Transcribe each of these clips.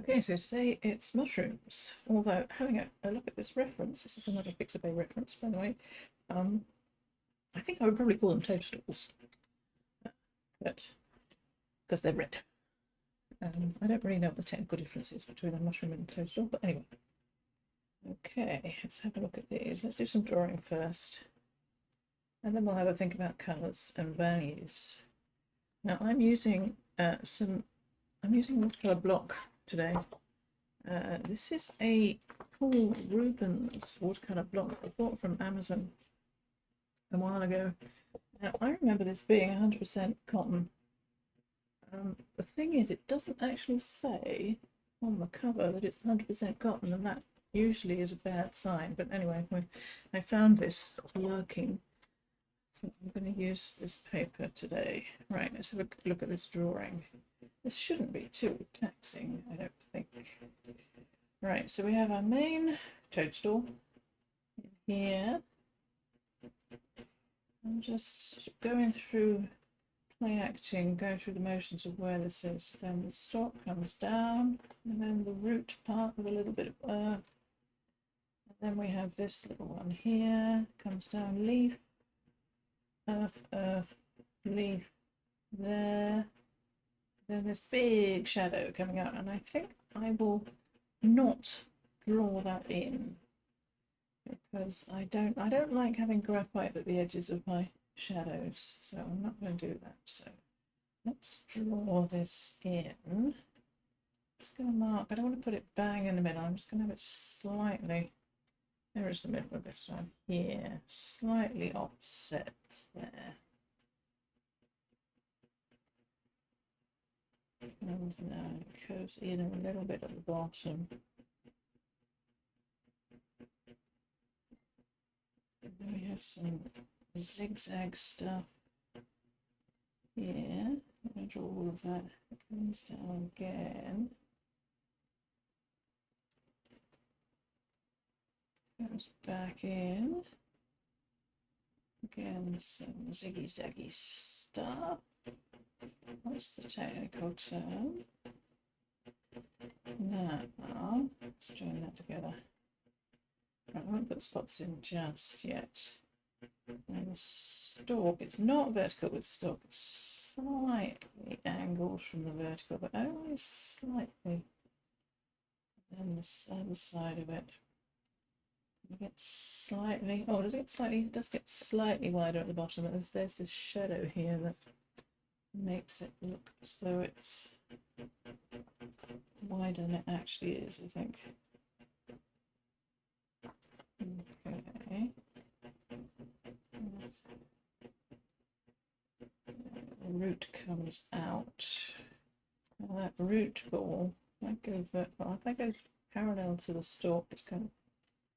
Okay, so today it's mushrooms. Although having a look at this reference, this is another Pixabay reference, by the way. Um, I think I would probably call them toadstools, but because they're red. I don't really know what the technical difference is between a mushroom and a toadstool, but anyway. Okay, let's have a look at these. Let's do some drawing first, and then we'll have a think about colours and values. Now I'm using watercolor block today. This is a Paul Rubens watercolor block I bought from Amazon a while ago. Now I remember this being 100% cotton. The thing is, it doesn't actually say on the cover that it's 100% cotton, and that usually is a bad sign. But anyway, I found this lurking, so I'm going to use this paper today. Right, let's have a look at this drawing. This shouldn't be too taxing, I don't think. Right, so we have our main toadstool here. I'm just going through play acting, going through the motions of where this is. Then the stalk comes down, and then the root part with a little bit of earth. And then we have this little one here, comes down, leaf, earth, earth, leaf, there. Then this big shadow coming out, and I think I will not draw that in because I don't like having graphite at the edges of my shadows, so I'm not going to do that. So let's draw this in. Just going to mark. I don't want to put it bang in the middle. I'm just going to have it slightly. There is the middle of this one here, slightly offset there. And now it goes in a little bit at the bottom. And then we have some zigzag stuff here. I'm going to draw all of that. It comes down again. Goes back in. Again, some ziggy zaggy stuff. What's the technical term? Now, let's join that together. I won't put spots in just yet. And the stalk, it's not vertical with stalk, it's slightly angled from the vertical, but only slightly. And this other side of it. It gets slightly, oh, does it get slightly? It does get slightly wider at the bottom, but there's this shadow here that makes it look as though it's wider than it actually is, I think. Okay. The root comes out. Now that root ball, if I go parallel to the stalk, it's kind of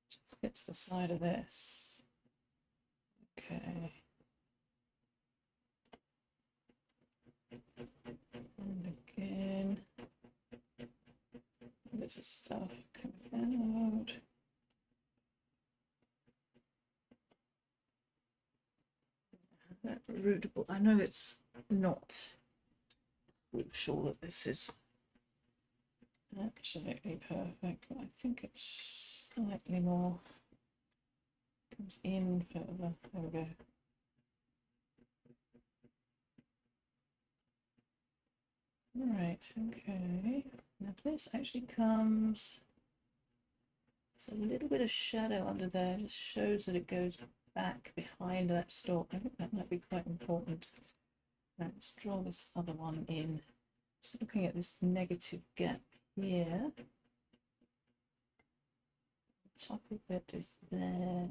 just hits the side of this. Okay. And again, there's this stuff coming out. That root ball, I know it's not sure that this is absolutely perfect, but I think it's slightly more comes in further. There we go. Right, okay. Now this actually comes, there's a little bit of shadow under there, just shows that it goes back behind that stalk. I think that might be quite important. Right, let's draw this other one in. Just looking at this negative gap here. The top of it is there.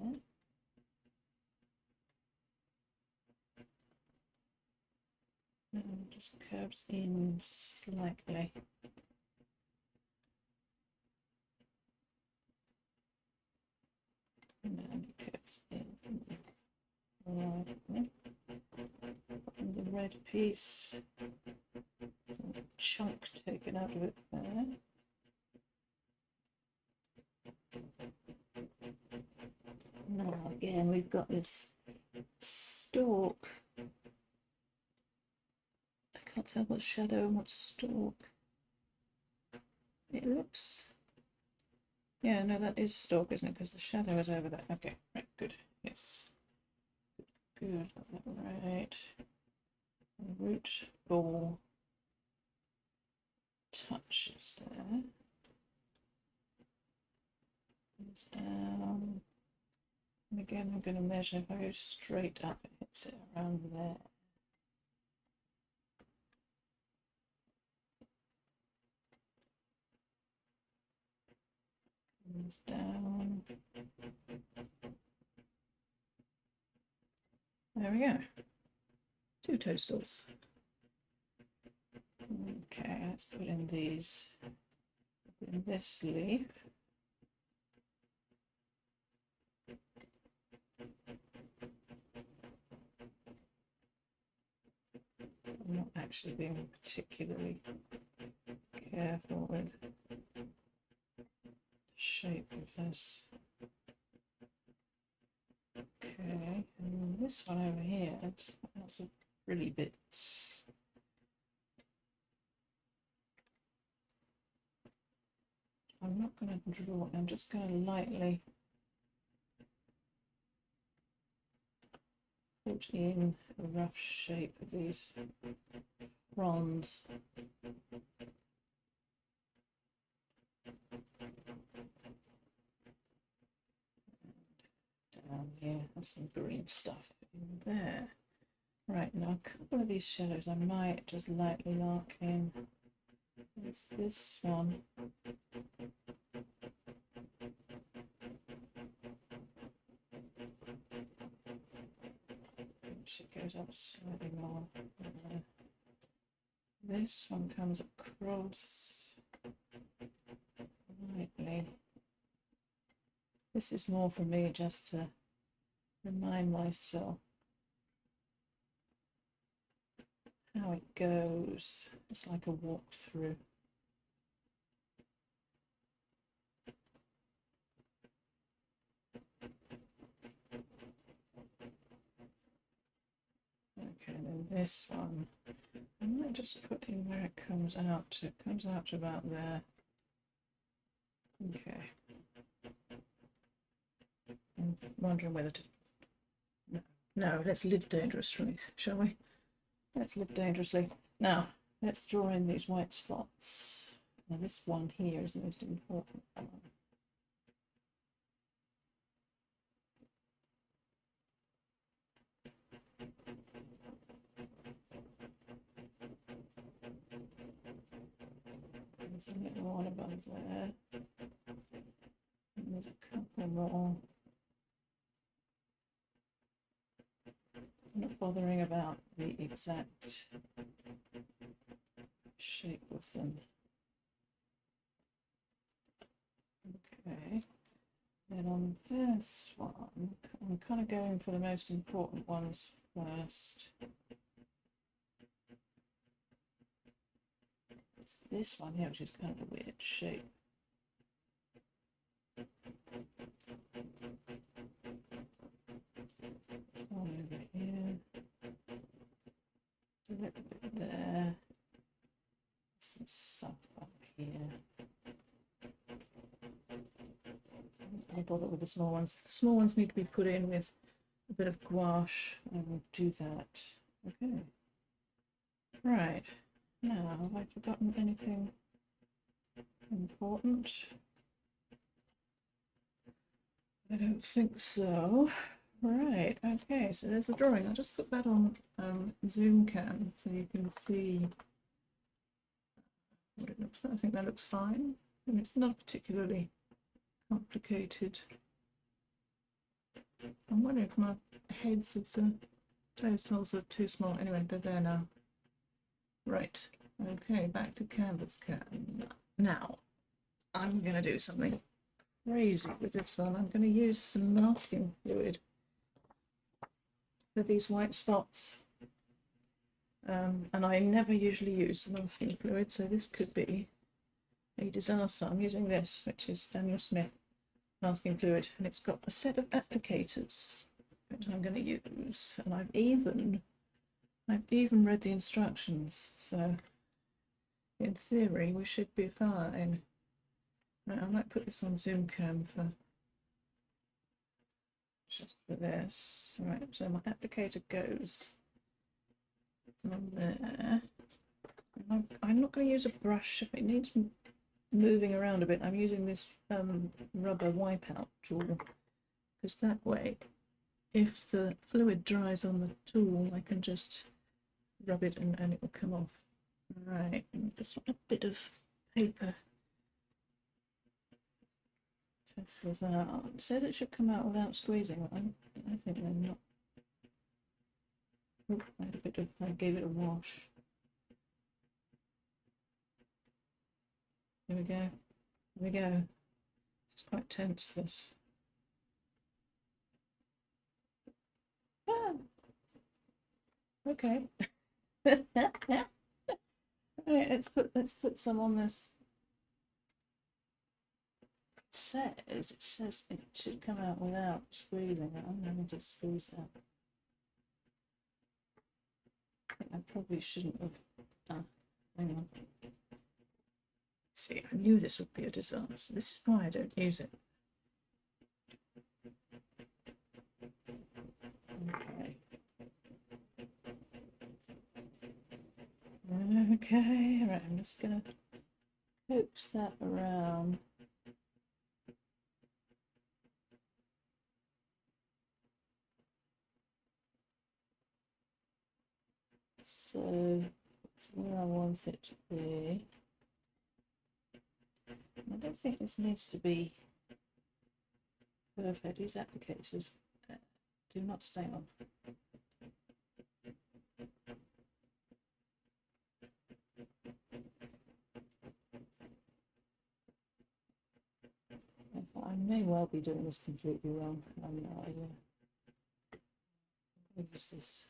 And just curves in slightly. And then it curves in slightly. And the red piece, some chunk taken out of it there. Now again, we've got this stalk. I can't tell what's shadow and what's stalk. It looks, yeah, no, that is stalk, isn't it? Because the shadow is over there. Okay, right, good. Yes. Good, right. Root ball touches there. Comes down. And again, I'm going to measure. If I go straight up, it hits it around there. Comes down. There we go. 2 toadstools. Okay, let's put in these in this leaf. I'm not actually being particularly careful with the shape of this. Okay, and this one over here has lots of frilly bits. I'm not going to draw, I'm just going to lightly put in a rough shape of these fronds. Down here, there's some green stuff in there. Right, now a couple of these shadows I might just lightly mark in. It's this one. It goes up slightly more. This one comes across lightly. This is more for me just to remind myself how it goes. It's like a walkthrough. Okay, then this one, I might just put in where it comes out to. It comes out to about there. Okay. I'm wondering whether to. No, let's live dangerously, shall we? Let's live dangerously. Now, let's draw in these white spots. Now, this one here is the most important one. There's a little one above there. And there's a couple more. I'm not bothering about the exact shape of them. Okay. Then on this one, I'm kind of going for the most important ones first. It's this one here, which is kind of a weird shape. One over here, a little bit there, some stuff up here. I'll bother with the small ones. The small ones need to be put in with a bit of gouache. I will do that. Okay. Right. Now, have I forgotten anything important? I don't think so. Right, okay, so there's the drawing. I'll just put that on Zoom cam so you can see what it looks like. I think that looks fine. I mean, it's not particularly complicated. I'm wondering if my heads of the toadstools are too small. Anyway, they're there now. Right, okay, back to canvas cam. Now, I'm going to do something crazy with this one. I'm going to use some masking fluid for these white spots. And I never usually use masking fluid, so this could be a disaster. I'm using this, which is Daniel Smith masking fluid, and it's got a set of applicators which I'm going to use, and I've even read the instructions, so in theory we should be fine. Right, I might put this on Zoom cam for just for this. Right, so my applicator goes on there. I'm not going to use a brush if it needs moving around a bit. I'm using this rubber wipeout tool, because that way, if the fluid dries on the tool, I can just rub it and it will come off. Right, and just want a bit of paper. Test this out. It says it should come out without squeezing. I think they're not. Oh, I gave it a wash. Here we go. Here we go. It's quite tense, this. Ah. Okay. Right, let's put some on this. It says it should come out without squeezing. I'm going to squeeze that. I probably shouldn't have done. Hang on. See, I knew this would be a disaster. This is why I don't use it. Okay, right, I'm just gonna coax that around. So that's where I want it to be. I don't think this needs to be perfect. These applicators do not stay on. I may well be doing this completely wrong. I'm no idea. I'll use this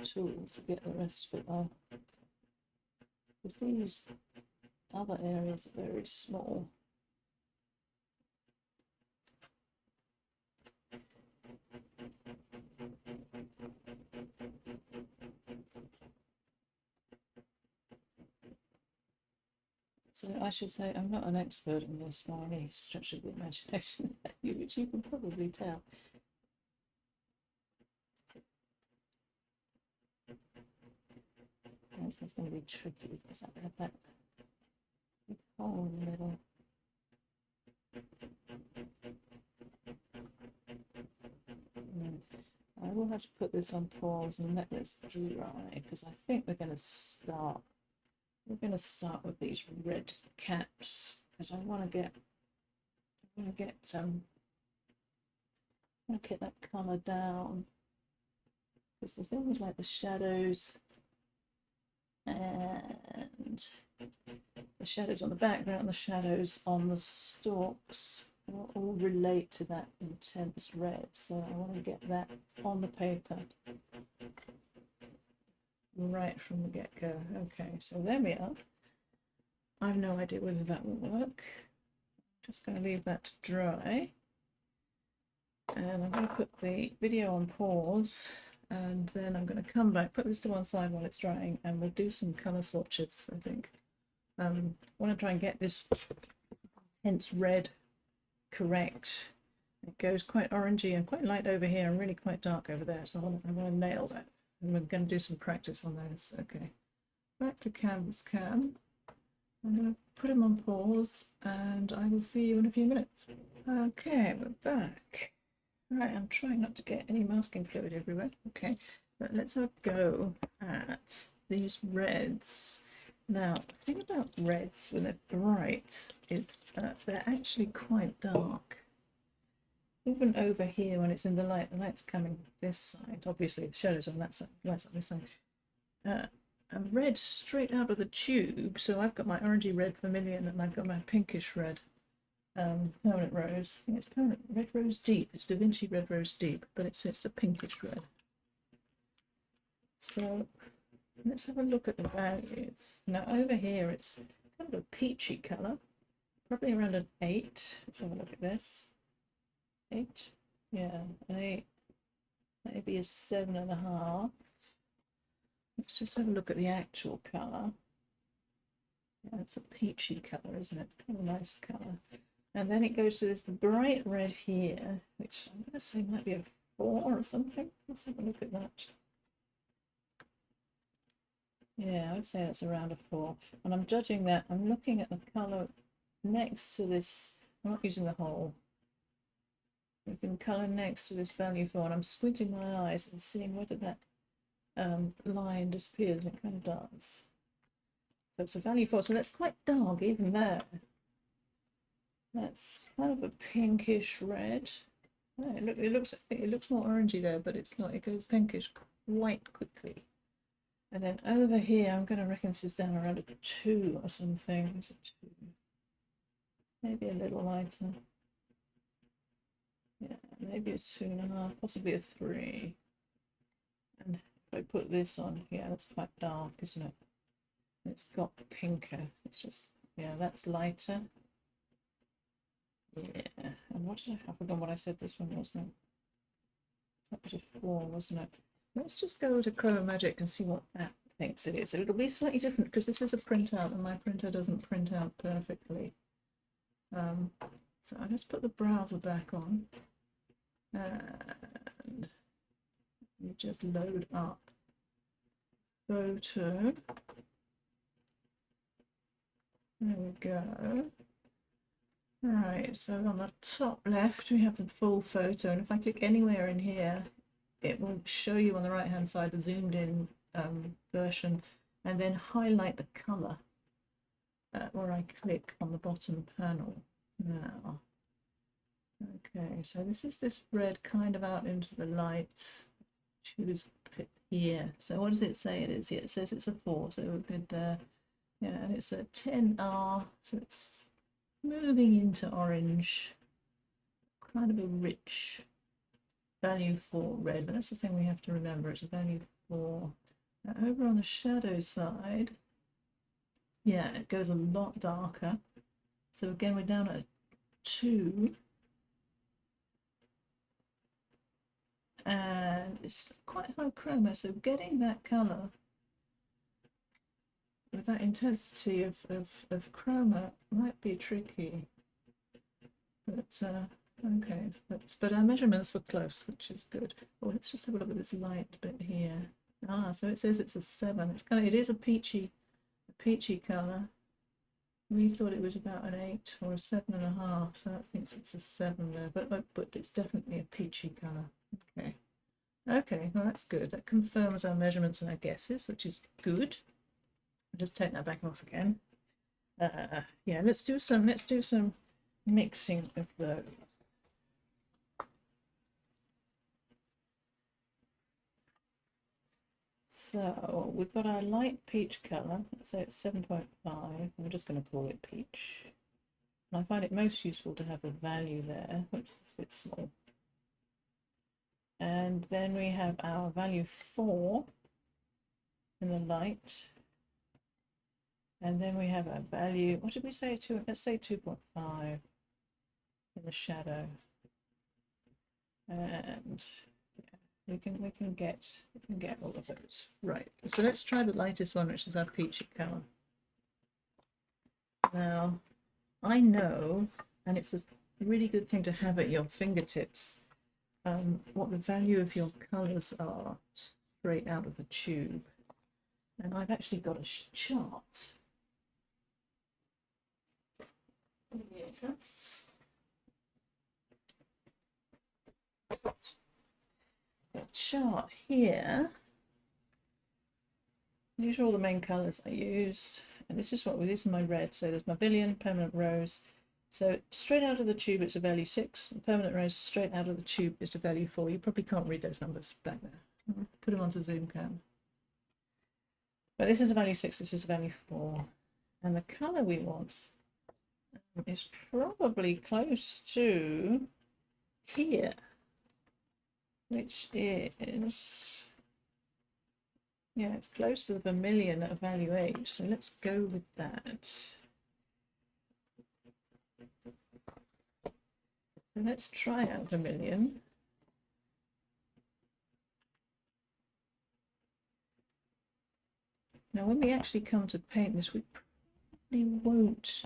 tool to get the rest of it off. Because these other areas are very small. So I should say I'm not an expert in this by any stretch of the imagination, which you can probably tell. This is going to be tricky because I have that big hole in the middle. I will have to put this on pause and let this dry because I think we're going to start. We're going to start with these red caps because I want to get that colour down, because the things like the shadows and the shadows on the background, the shadows on the stalks all relate to that intense red. So I want to get that on the paper right from the get-go. Okay, so there we are. I have no idea whether that will work. Just going to leave that to dry. And I'm going to put the video on pause, and then I'm going to come back, put this to one side while it's drying, and we'll do some colour swatches, I think. I want to try and get this intense red correct. It goes quite orangey and quite light over here and really quite dark over there, so I want to nail that. And we're going to do some practice on those. Okay, back to Canvas Cam. I'm going to put him on pause, and I will see you in a few minutes. Okay, we're back. Right, I'm trying not to get any masking fluid everywhere. Okay, but let's have a go at these reds. Now, the thing about reds when they're bright is they're actually quite dark. Even over here when it's in the light's coming this side. Obviously, the shadows on that side, light's on this side. And red straight out of the tube. So I've got my orangey red vermilion and I've got my pinkish red permanent rose. I think it's permanent red rose deep. It's Da Vinci red rose deep, but it's a pinkish red. So let's have a look at the values. Now over here it's kind of a peachy colour, probably around an 8. Let's have a look at this. 8, yeah, an 8, maybe a 7.5. Let's just have a look at the actual colour. Yeah, That's a peachy colour, isn't it? Kind of a nice colour. And then it goes to this bright red here, which I'm going to say might be a 4 or something. Let's have a look at that. Yeah, I would say it's around a 4. And I'm judging that, I'm looking at the colour next to this. I'm not using the whole. Looking colour next to this value 4, and I'm squinting my eyes and seeing whether that line disappears, and it kind of does. So it's a value 4, so that's quite dark even there. That's kind of a pinkish red. Oh, it looks more orangey there, but it's not. It goes pinkish quite quickly. And then over here, I'm going to reckon this is down around a 2 or something. Is it 2? Maybe a little lighter. Yeah, maybe a 2.5, possibly a 3. And if I put this on, yeah, that's quite dark, isn't it? It's got pinker. It's just, yeah, that's lighter. Yeah, and what did I have? I forgot what I said this one wasn't it? That was a 4, wasn't it? Let's just go to Chroma Magic and see what that thinks it is. So it'll be slightly different because this is a printout and my printer doesn't print out perfectly. So I'll just put the browser back on and you just load up photo. There we go. Right, so on the top left we have the full photo, and if I click anywhere in here it will show you on the right hand side a zoomed in version, and then highlight the colour where I click on the bottom panel. Now, okay, so this is this red kind of out into the light. Choose here. So what does it say it is? Yeah, it says it's a 4, so we could yeah, and it's a 10R, so it's moving into orange, kind of a rich value 4 red, but that's the thing we have to remember, it's a value 4. Now over on the shadow side, yeah, it goes a lot darker. So again, we're down at a 2. And it's quite high chroma, so getting that colour with that intensity of chroma might be tricky. But okay, but our measurements were close, which is good. Oh, let's just have a look at this light bit here. Ah, so it says it's a 7. It's kind of, it is a peachy colour. We thought it was about an 8 or a 7.5, so that thinks it's a 7 there. But it's definitely a peachy colour. Okay. Okay, well that's good. That confirms our measurements and our guesses, which is good. I'll just take that back off again. Yeah, let's do some mixing of those. So we've got our light peach colour. Let's say it's 7.5. I'm just going to call it peach. And I find it most useful to have the value there, which is a bit small. And then we have our value 4 in the light. And then we have our value, what did we say? Let's say 2.5 in the shadow. And yeah, we can get all of those. Right. So let's try the lightest one, which is our peachy colour. Now, I know, and it's a really good thing to have at your fingertips, what the value of your colours are straight out of the tube. And I've actually got a chart. Yeah. A chart here. These are all the main colours I use, and this is my red. So there's my Villian, permanent rose. So straight out of the tube it's a value 6, permanent rose straight out of the tube is a value 4. You probably can't read those numbers back there. Put them onto Zoom cam. But this is a value 6, this is a value 4. And the colour we want is probably close to here, which is, yeah, it's close to the vermilion at a value 8. So let's go with that. So let's try out vermilion. Now, when we actually come to paint this, we probably won't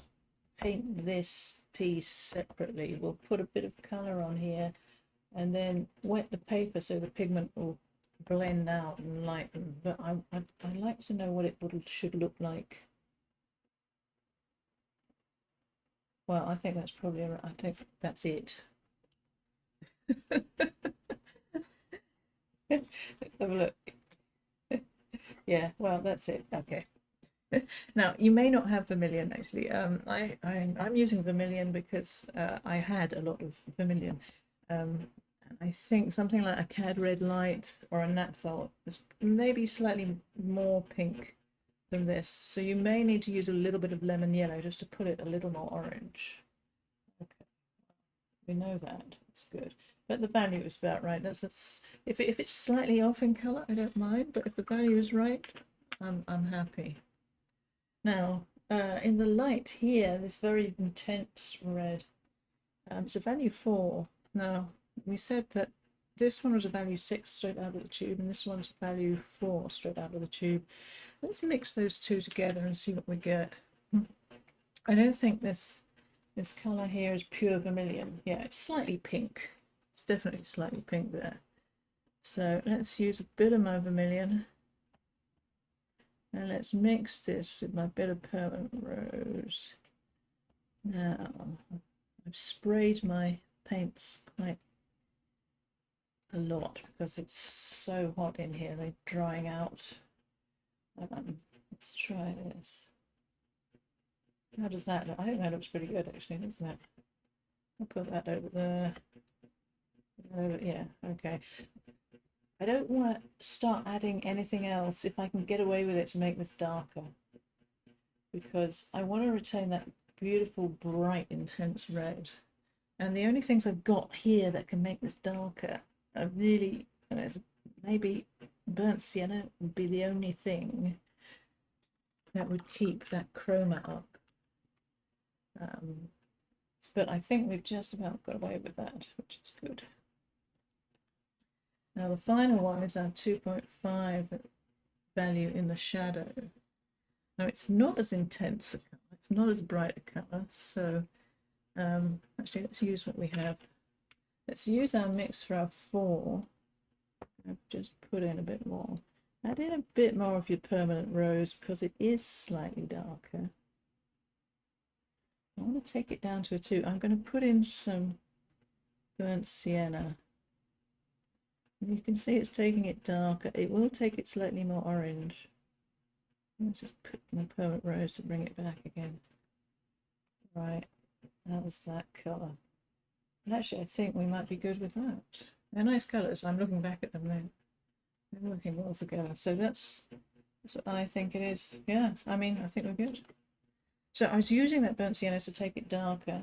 paint this piece separately. We'll put a bit of colour on here and then wet the paper so the pigment will blend out and lighten. But I'd like to know what it should look like. Well, I think that's probably, I think that's it. Let's have a look. Yeah, well, that's it. Okay. Now, you may not have vermilion actually. I'm using vermilion because I had a lot of vermilion. I think something like a cad red light or a naphtha is maybe slightly more pink than this. So you may need to use a little bit of lemon yellow just to put it a little more orange. Okay, we know that. That's good. But the value is about right. That's if it's slightly off in colour, I don't mind. But if the value is right, I'm happy. Now, in the light here, this very intense red, it's a value 4. Now, we said that this one was a value 6 straight out of the tube, and this one's value 4 straight out of the tube. Let's mix those two together and see what we get. I don't think this colour here is pure vermilion. Yeah, it's slightly pink. It's definitely slightly pink there. So let's use a bit of my vermilion. And let's mix this with my bit of permanent rose. Now, I've sprayed my paints quite a lot because it's so hot in here, they're drying out. Let's try this. How does that look? I think that looks pretty good actually, doesn't it? I'll put that over there. Yeah, okay. I don't want to start adding anything else if I can get away with it to make this darker, because I want to retain that beautiful, bright, intense red. And the only things I've got here that can make this darker are really, maybe burnt sienna would be the only thing that would keep that chroma up. But I think we've just about got away with that, which is good. Now the final one is our 2.5 value in the shadow. Now it's not as intense a colour, it's not as bright a colour, so actually let's use what we have. Let's use our mix for our 4. I've just put in a bit more. Add in a bit more of your permanent rose because it is slightly darker. I want to take it down to a 2. I'm going to put in some burnt sienna. And you can see it's taking it darker. It will take it slightly more orange. Let's just put my permanent rose to bring it back again. Right, that was that colour. And actually, I think we might be good with that. They're nice colours. I'm looking back at them now. They're working well together. So that's what I think it is. Yeah, I mean, I think we're good. So I was using that burnt sienna to take it darker.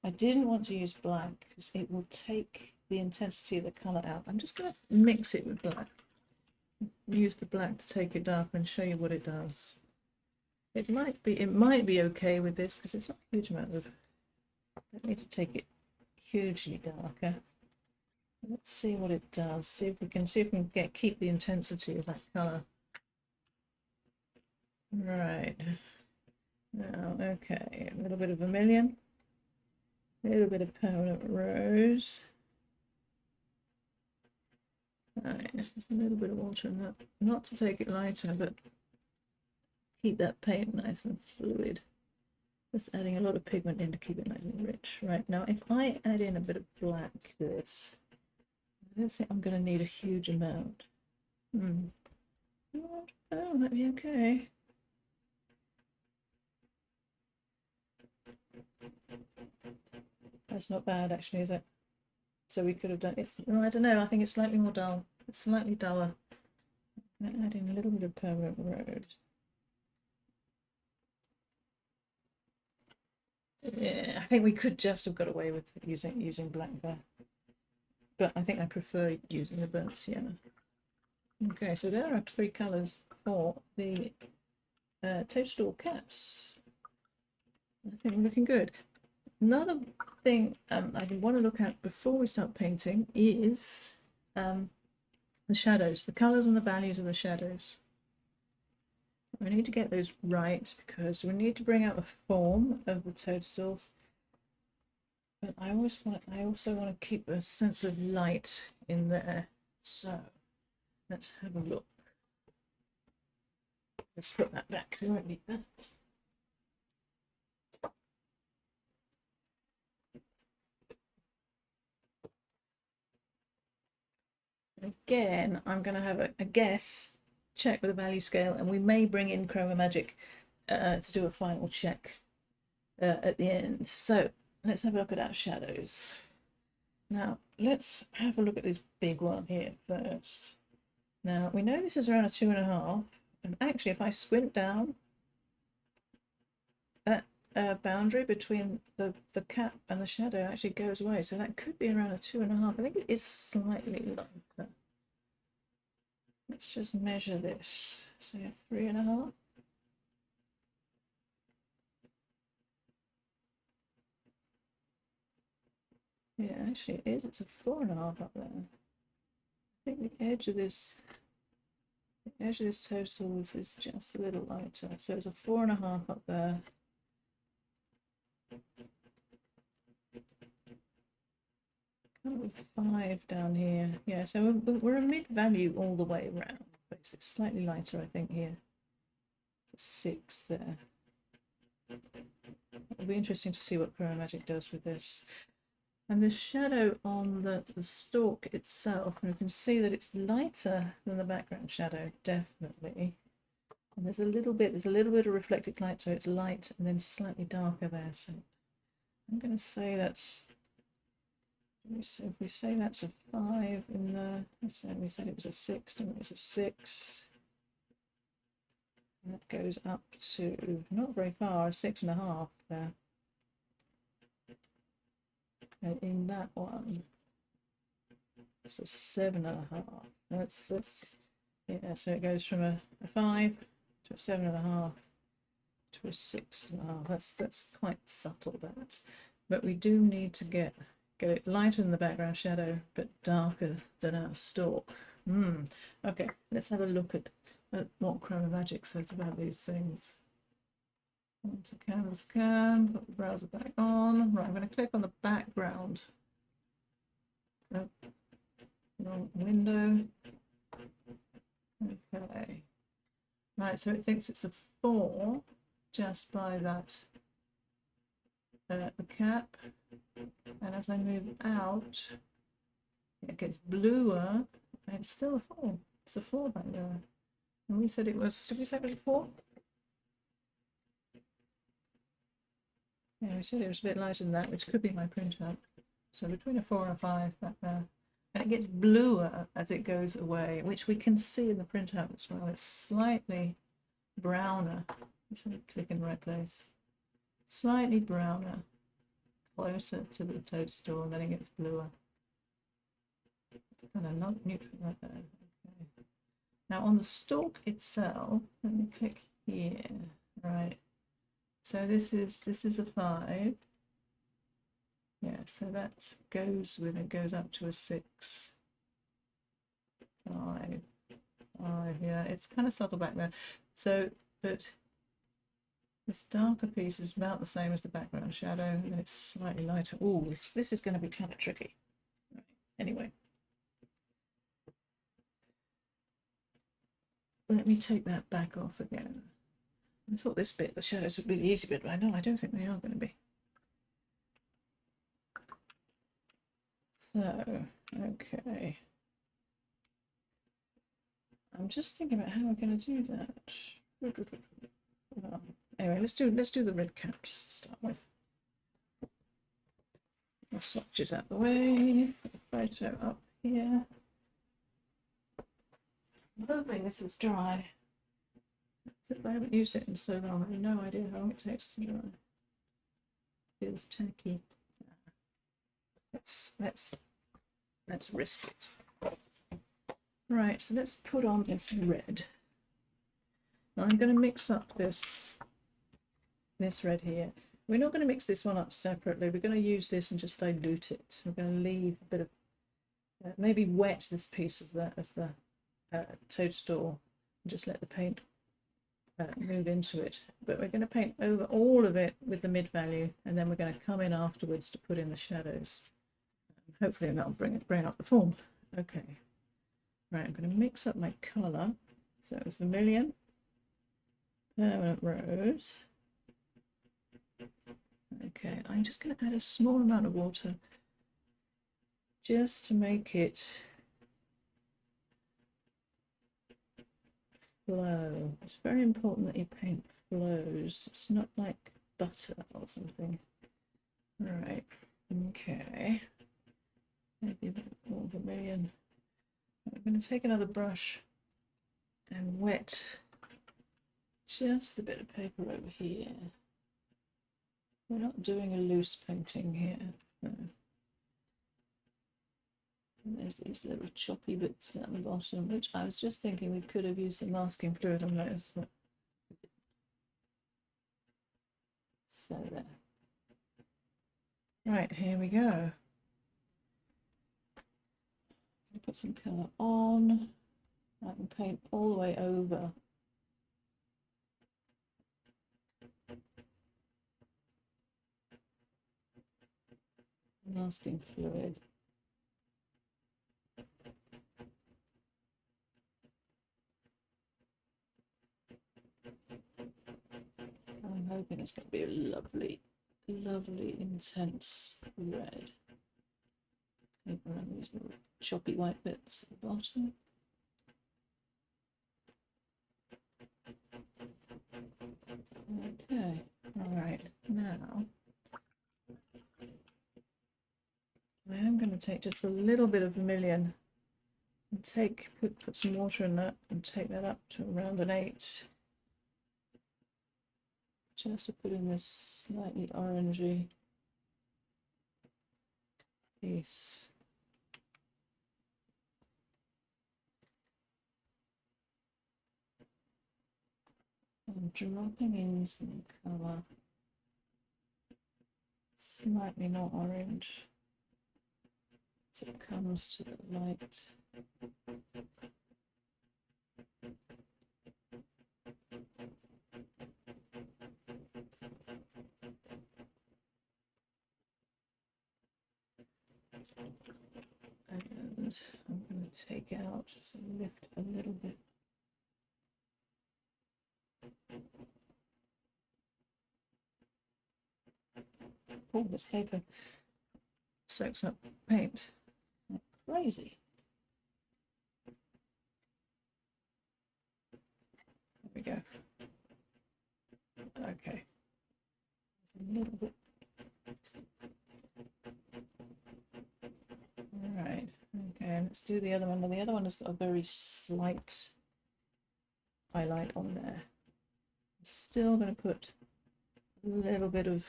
I didn't want to use black because it will take the intensity of the colour out. I'm just going to mix it with black. Use the black to take it darker and show you what it does. It might be okay with this because it's not a huge amount of. I don't need to take it hugely darker. Let's see what it does. See if we can keep the intensity of that colour. Right. Now, okay, a little bit of vermilion, a little bit of permanent rose. Right, just a little bit of water in that, not to take it lighter, but keep that paint nice and fluid. Just adding a lot of pigment in to keep it nice and rich. Right, now if I add in a bit of black to this, I don't think I'm going to need a huge amount. Oh, might be okay. That's not bad actually, is it? So we could have done it. I don't know, I think it's slightly more dull. It's slightly duller. I'm going to add in a little bit of permanent rose. Yeah, I think we could just have got away with using black there. But I think I prefer using the burnt sienna. Okay, so there are 3 colours for the toadstool caps. I think we're looking good. Another thing I want to look at before we start painting is the shadows, the colours and the values of the shadows. We need to get those right because we need to bring out the form of the toadstools. But I also want to keep a sense of light in there. So let's have a look. Let's put that back. We won't need that. Again, I'm going to have a guess, check with a value scale, and we may bring in Chroma Magic to do a final check at the end. So let's have a look at our shadows. Now, let's have a look at this big one here first. Now, we know this is around a 2.5, and actually, if I squint down, that boundary between the cap and the shadow actually goes away, so that could be around a 2.5. I think it is slightly lighter. Let's just measure this. Say a 3.5. Yeah, actually it is. It's a 4.5 up there. I think the edge of this toadstool is just a little lighter. So it's a 4.5 up there. Kind of a 5 down here. Yeah, so we're a mid-value all the way around. But it's slightly lighter, I think, here. It's a 6 there. It'll be interesting to see what Chroma Magic does with this. And the shadow on the stalk itself, and you can see that it's lighter than the background shadow, definitely. And there's a little bit of reflected light, so it's light and then slightly darker there. So I'm going to say that's, so if we say that's a 5 in the, so we said it was a 6, didn't we? It was a 6. And that goes up to, not very far, a 6.5 there. And in that one, it's a 7.5. That's yeah. So it goes from a 5 to a 7.5 to a 6.5. That's quite subtle, that. But we do need to get it lighter than the background shadow, but darker than our stalk. Okay, let's have a look at what Chroma Magic says about these things. Onto Canvas Cam, put the browser back on. Right, I'm going to click on the background. Oh, wrong window. Okay. Right, so it thinks it's a 4 just by that the cap. And as I move out, it gets bluer. And it's still a 4. It's a 4 back there. And we said it was, did we say it was a 4? Yeah, we said it was a bit lighter than that, which could be my printout. So between a 4 and a 5 back there. And it gets bluer as it goes away, which we can see in the printout as well. It's slightly browner. I'm trying to click in the right place. Slightly browner, closer to the toadstool, and then it gets bluer. It's kind of not neutral right there. Okay. Now on the stalk itself, let me click here. Right. So this is a 5. Yeah, so that goes with it, goes up to a 6. 5. Yeah, it's kind of subtle back there. So, but this darker piece is about the same as the background shadow, and then it's slightly lighter. Oh, this is going to be kind of tricky. Right. Anyway, let me take that back off again. I thought this bit, the shadows, would be the easy bit, but I don't think they are going to be. So, okay. I'm just thinking about how we're going to do that. Anyway, let's do the red caps to start with. The swatches out the way. Put the photo up here. I'm hoping this is dry. Since I haven't used it in so long, I have no idea how long it takes to dry. Feels tacky. Let's risk it. Right, so let's put on this red. Now I'm going to mix up this red here. We're not going to mix this one up separately. We're going to use this and just dilute it. We're going to leave a bit of maybe wet this piece of the toadstool and just let the paint move into it. But we're going to paint over all of it with the mid value, and then we're going to come in afterwards to put in the shadows. Hopefully that'll bring up the form. Okay, right, I'm going to mix up my colour. So it's vermilion, permanent rose. Okay, I'm just going to add a small amount of water just to make it flow. It's very important that your paint flows. It's not like butter or something. All right, okay. Maybe a bit more vermilion. I'm going to take another brush and wet just a bit of paper over here. We're not doing a loose painting here. No. And there's these little choppy bits down the bottom, which I was just thinking we could have used some masking fluid on those. But... So there. Right, here we go. Put some colour on. I can paint all the way over. Masking fluid. I'm hoping it's going to be a lovely, lovely, intense red. Paint around these little choppy white bits at the bottom. Okay, all right, now I am going to take just a little bit of vermilion and put some water in that and take that up to around an 8. Just to put in this slightly orangey piece. I'm dropping in some colour, slightly more orange, as it comes to the light. And I'm going to take out, just lift a little bit. Oh, this paper soaks up paint like crazy. There we go. Okay. A little bit. All right. Okay, let's do the other one. Now, the other one has got a very slight highlight on there. I'm still going to put a little bit of...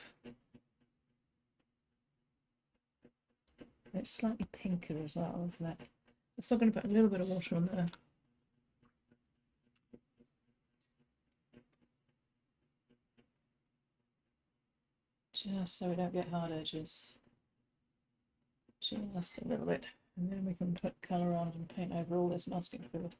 It's slightly pinker as well, isn't it? I'm still going to put a little bit of water on there. Just so we don't get hard edges. Just a little bit. And then we can put colour on and paint over all this masking fluid.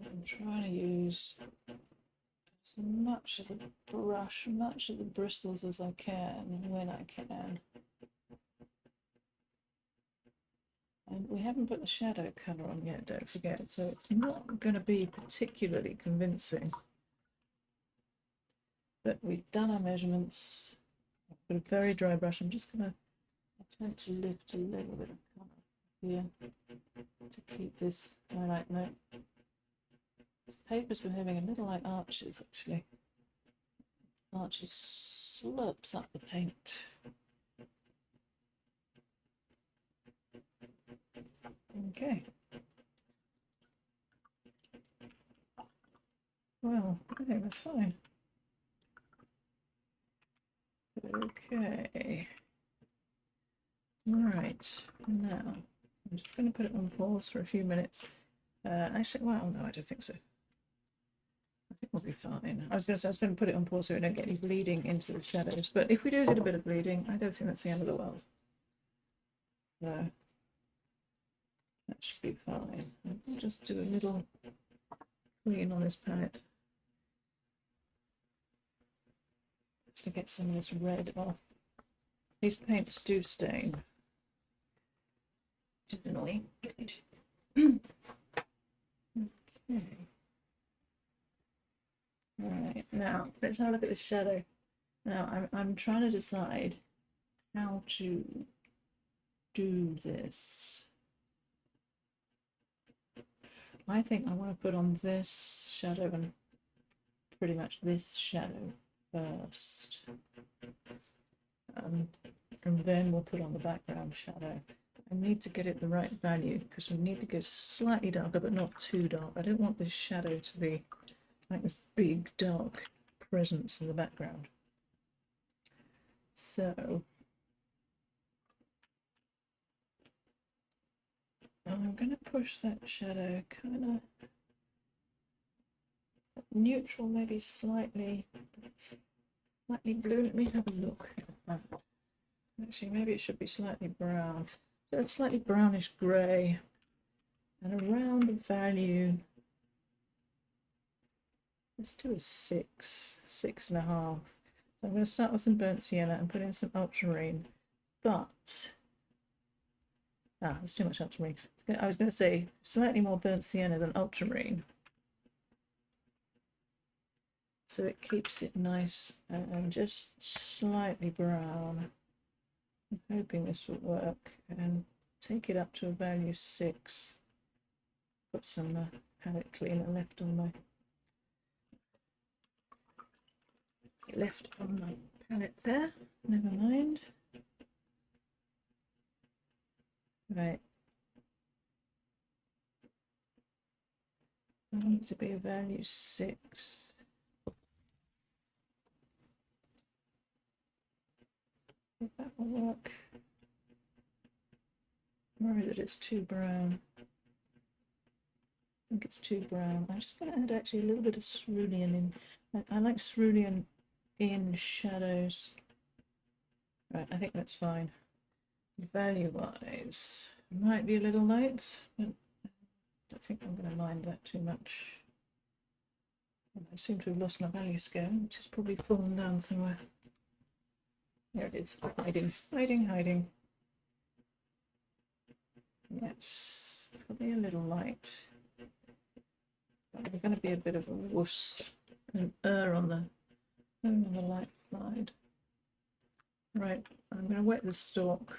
I'm trying to use as much of the brush, much of the bristles as I can when I can. And we haven't put the shadow colour on yet, don't forget, so it's not going to be particularly convincing. But we've done our measurements. I've got a very dry brush. I'm just going to attempt to lift a little bit of colour here to keep this highlight note. This paper's behaving a little like arches, actually. Arches slurps up the paint. Okay. Well, I think that's fine. Okay. Right, now I'm just going to put it on pause for a few minutes. Actually, well, no, I don't think so. I think we'll be fine. I was going to put it on pause so we don't get any bleeding into the shadows. But if we do get a bit of bleeding, I don't think that's the end of the world. So that should be fine. I'll just do a little clean on this palette just to get some of this red off. These paints do stain, which is annoying. Good. Okay. Right, now let's have a look at this shadow. Now I'm trying to decide how to do this. I think I want to put on this shadow and pretty much this shadow first. And then we'll put on the background shadow. I need to get it the right value because we need to go slightly darker but not too dark. I don't want this shadow to be like this big dark presence in the background. So I'm going to push that shadow kind of neutral, maybe slightly blue. Let me have a look. Actually, maybe it should be slightly brown. So it's slightly brownish grey, and around the value, let's do a 6.5. So I'm going to start with some burnt sienna and put in some ultramarine, but there's too much ultramarine. I was going to say slightly more burnt sienna than ultramarine, so it keeps it nice and just slightly brown. I'm hoping this will work, and take it up to a value 6. Put some palette cleaner left on my palette there. Never mind. Right. I want it to be a value 6. If that will work. I'm worried that it's too brown. I think it's too brown. I'm just going to add actually a little bit of cerulean in. I like cerulean in shadows. Right, I think that's fine. Value wise, might be a little light, but I don't think I'm going to mind that too much. I seem to have lost my value scale, which has probably fallen down somewhere. There it is, hiding. Yes, probably a little light. We're going to be a bit of a wuss, an on the light side. Right, I'm going to wet the stalk.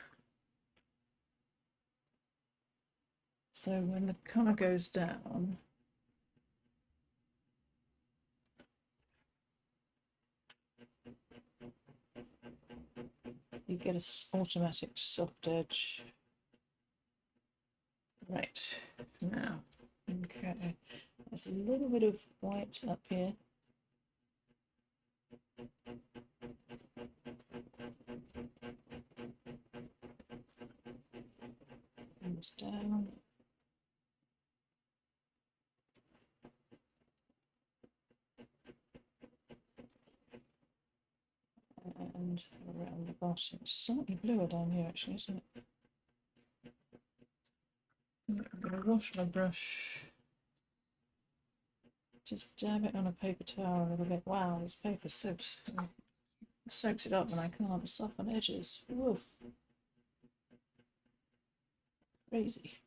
So when the colour goes down, you get an automatic soft edge. Right, now, okay, there's a little bit of white up here. Comes down. And around the bottom. It's slightly bluer down here actually, isn't it? I'm going to wash my brush. Just dab it on a paper towel a little bit. Wow, this paper soaks it up and I can't soften edges. Woof. Crazy.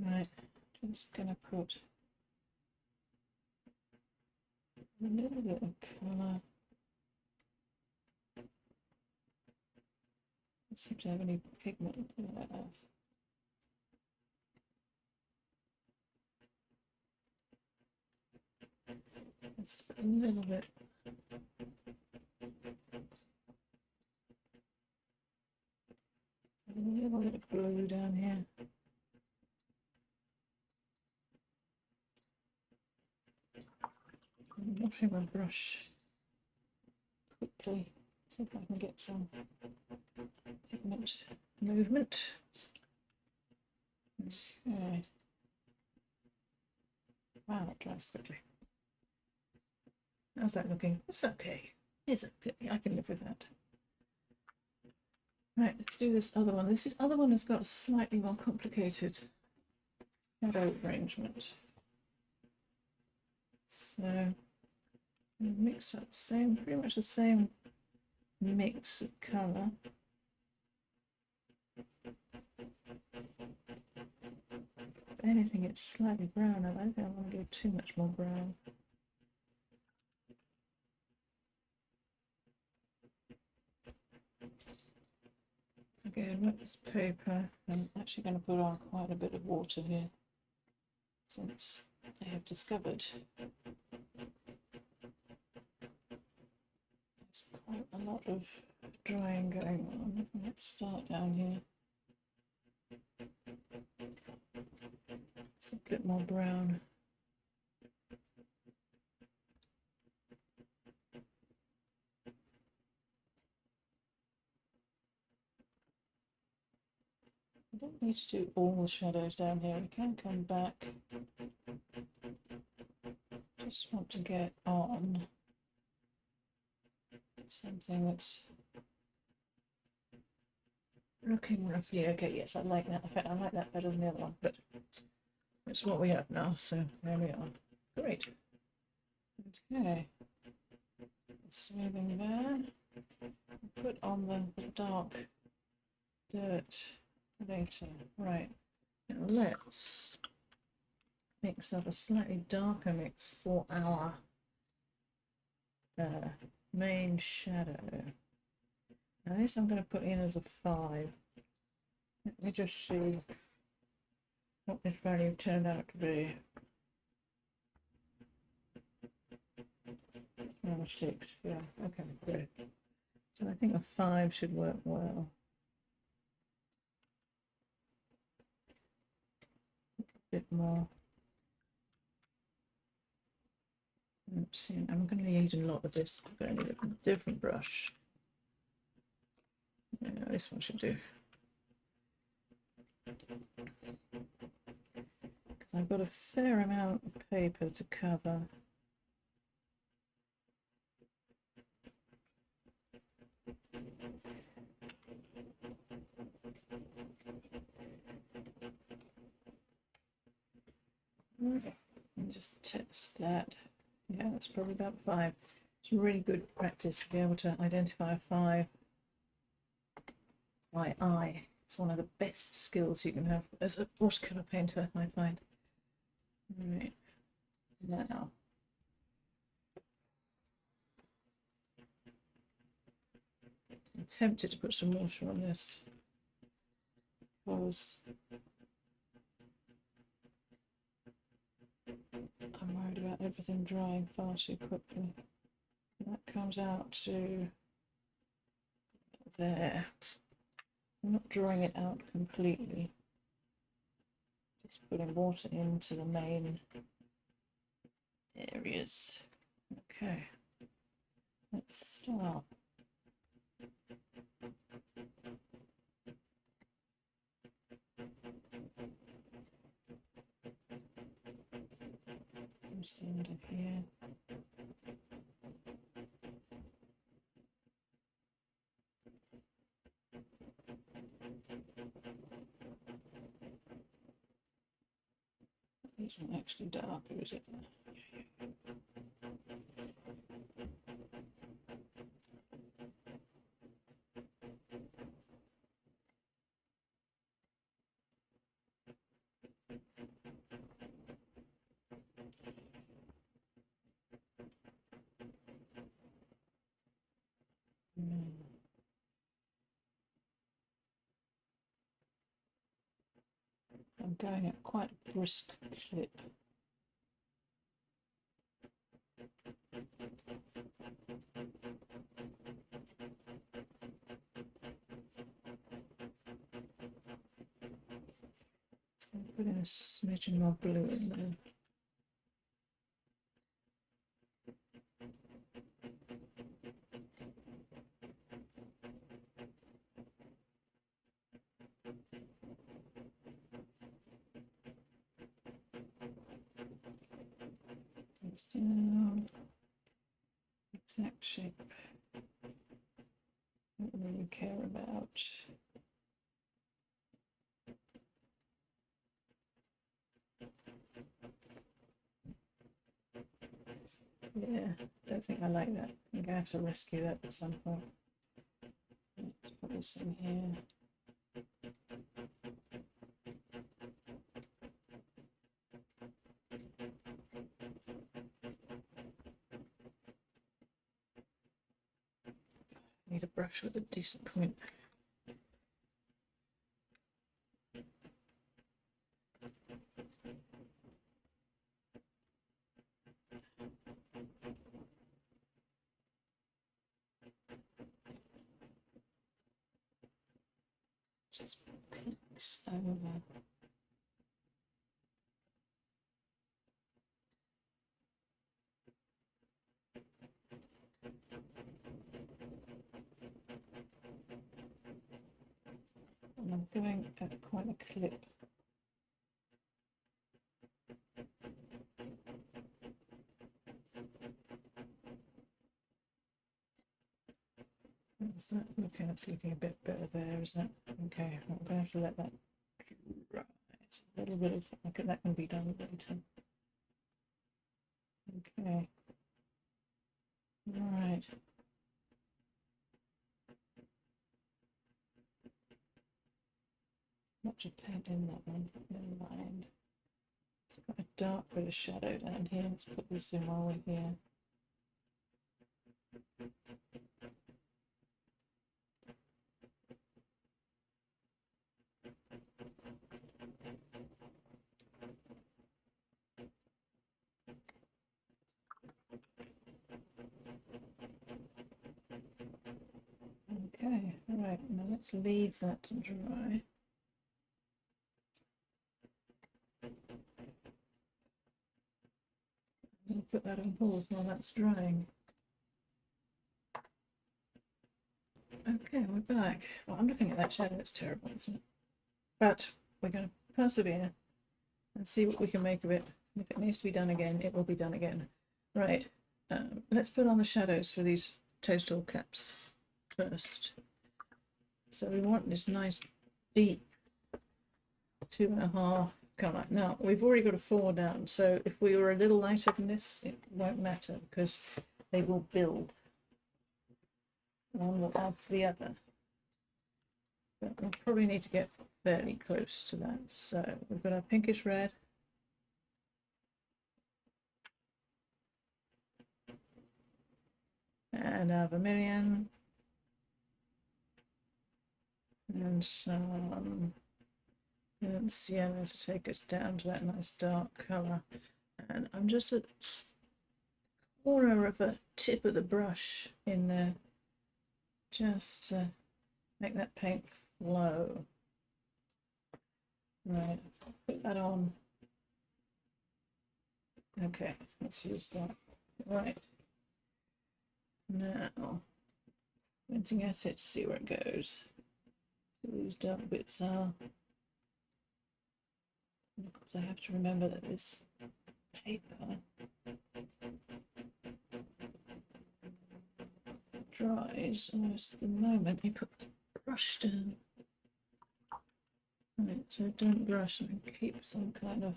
Right, just gonna put a little bit of colour. Don't seem to have any pigment left. Just a little bit. A little bit of glue down here. I'm washing my brush quickly. See if I can get some pigment movement. Okay. Wow, that dries quickly. How's that looking? It's okay. It's okay. I can live with that. Right, let's do this other one. This other one has got a slightly more complicated shadow arrangement. So mix up pretty much the same mix of colour. If anything, it's slightly brown. I don't think I want to go too much more brown. Again, with this paper, I'm actually going to put on quite a bit of water here, since I have discovered there's quite a lot of drying going on. Let's start down here. It's a bit more brown. I don't need to do all the shadows down here. We can come back. Just want to get on something that's looking roughly okay. Yes, I like that. In fact, I like that better than the other one, but it's what we have now, so there we are. Great. Okay. Smoothing there. Put on the dark dirt later. Right. Now let's mix up a slightly darker mix for our main shadow. Now this I'm going to put in as a 5. Let me just see what this value turned out to be. Oh, 6, yeah, okay, good. So I think a 5 should work well. A bit more. Let's see, I'm going to need a lot of this. I'm going to need a different brush. Yeah, this one should do. Because I've got a fair amount of paper to cover. Right. Let me just test that. Yeah, that's probably about 5. It's really good practice to be able to identify a 5 by eye. It's one of the best skills you can have as a watercolor painter, I find. Right, now I'm tempted to put some water on this because I'm worried about everything drying far too quickly. And that comes out to there. I'm not drawing it out completely, just putting water into the main areas. Okay, let's start. Just under here. It's not actually darker, is it? I'm going at quite a brisk clip. It's going to put in a smidgen more blue in there. Goes down. Exact shape. Don't really care about. Yeah, don't think I like that. I'm gonna have to rescue that at some point. Let's put this in here. Need a brush with a decent point. Just pinks over. And I'm going at quite a clip. Is that looking? It's looking a bit better there, isn't it? Okay, I'm going to have to let that dry. It's a little bit of, okay, that can be done later. Okay. All right. Much of paint in that one, never mind. It's got a dark bit of shadow down here. Let's put this in while we're here. Okay, all right, now let's leave that to dry. I'll put that on pause while that's drying. Okay, we're back. Well, I'm looking at that shadow, it's terrible, isn't it? But we're going to persevere and see what we can make of it. If it needs to be done again, it will be done again. Right, let's put on the shadows for these toadstool caps first. So we want this nice deep 2.5 colour. Now we've already got a 4 down, so if we were a little lighter than this, it won't matter because they will build. One will add to the other. But we'll probably need to get fairly close to that. So we've got our pinkish red. And our vermilion. And some sienna to take us down to that nice dark colour. And I'm just at the corner of a tip of the brush in there, just to make that paint flow. Right, put that on. Okay, let's use that. Right, now squinting at it to see where it goes. So these dark bits are. Because I have to remember that this paper dries almost the moment you put the brush down. Right, so don't brush and keep some kind of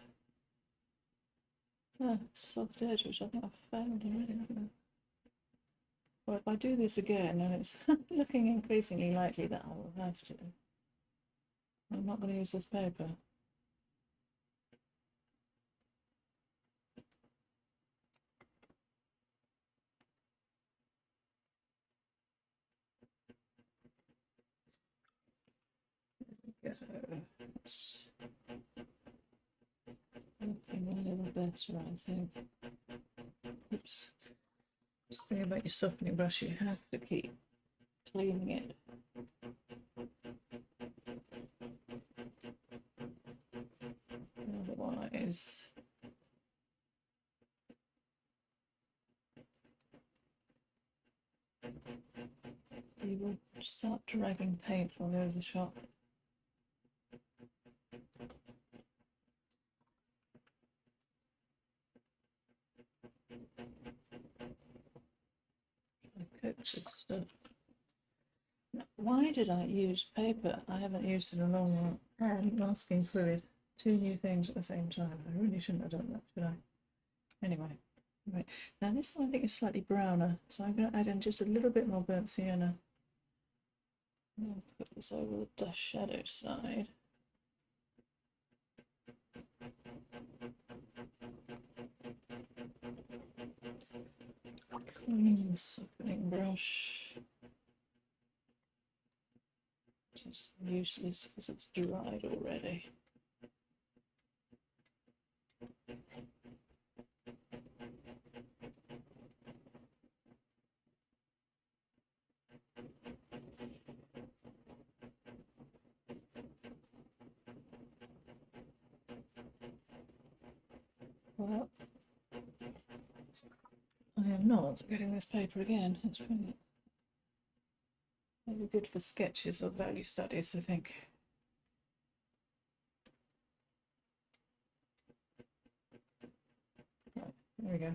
soft edge, which I think I've found already. Well, if I do this again, and it's looking increasingly likely that I will have to, I'm not going to use this paper. It's looking a little better, I think. Oops. This thing about your softening brush, you have to keep cleaning it. Otherwise, you will start dragging paint all over the shop. bits of stuff. Why did I use paper? I haven't used in a long while. And masking fluid. Two new things at the same time. I really shouldn't have done that, should I? Anyway, right. Now this one I think is slightly browner, so I'm going to add in just a little bit more burnt sienna. I'll put this over the shadow side. Clean softening brush. Just useless because it's dried already. Well, I am not getting this paper again. It's really good for sketches or value studies, I think. Right, there we go.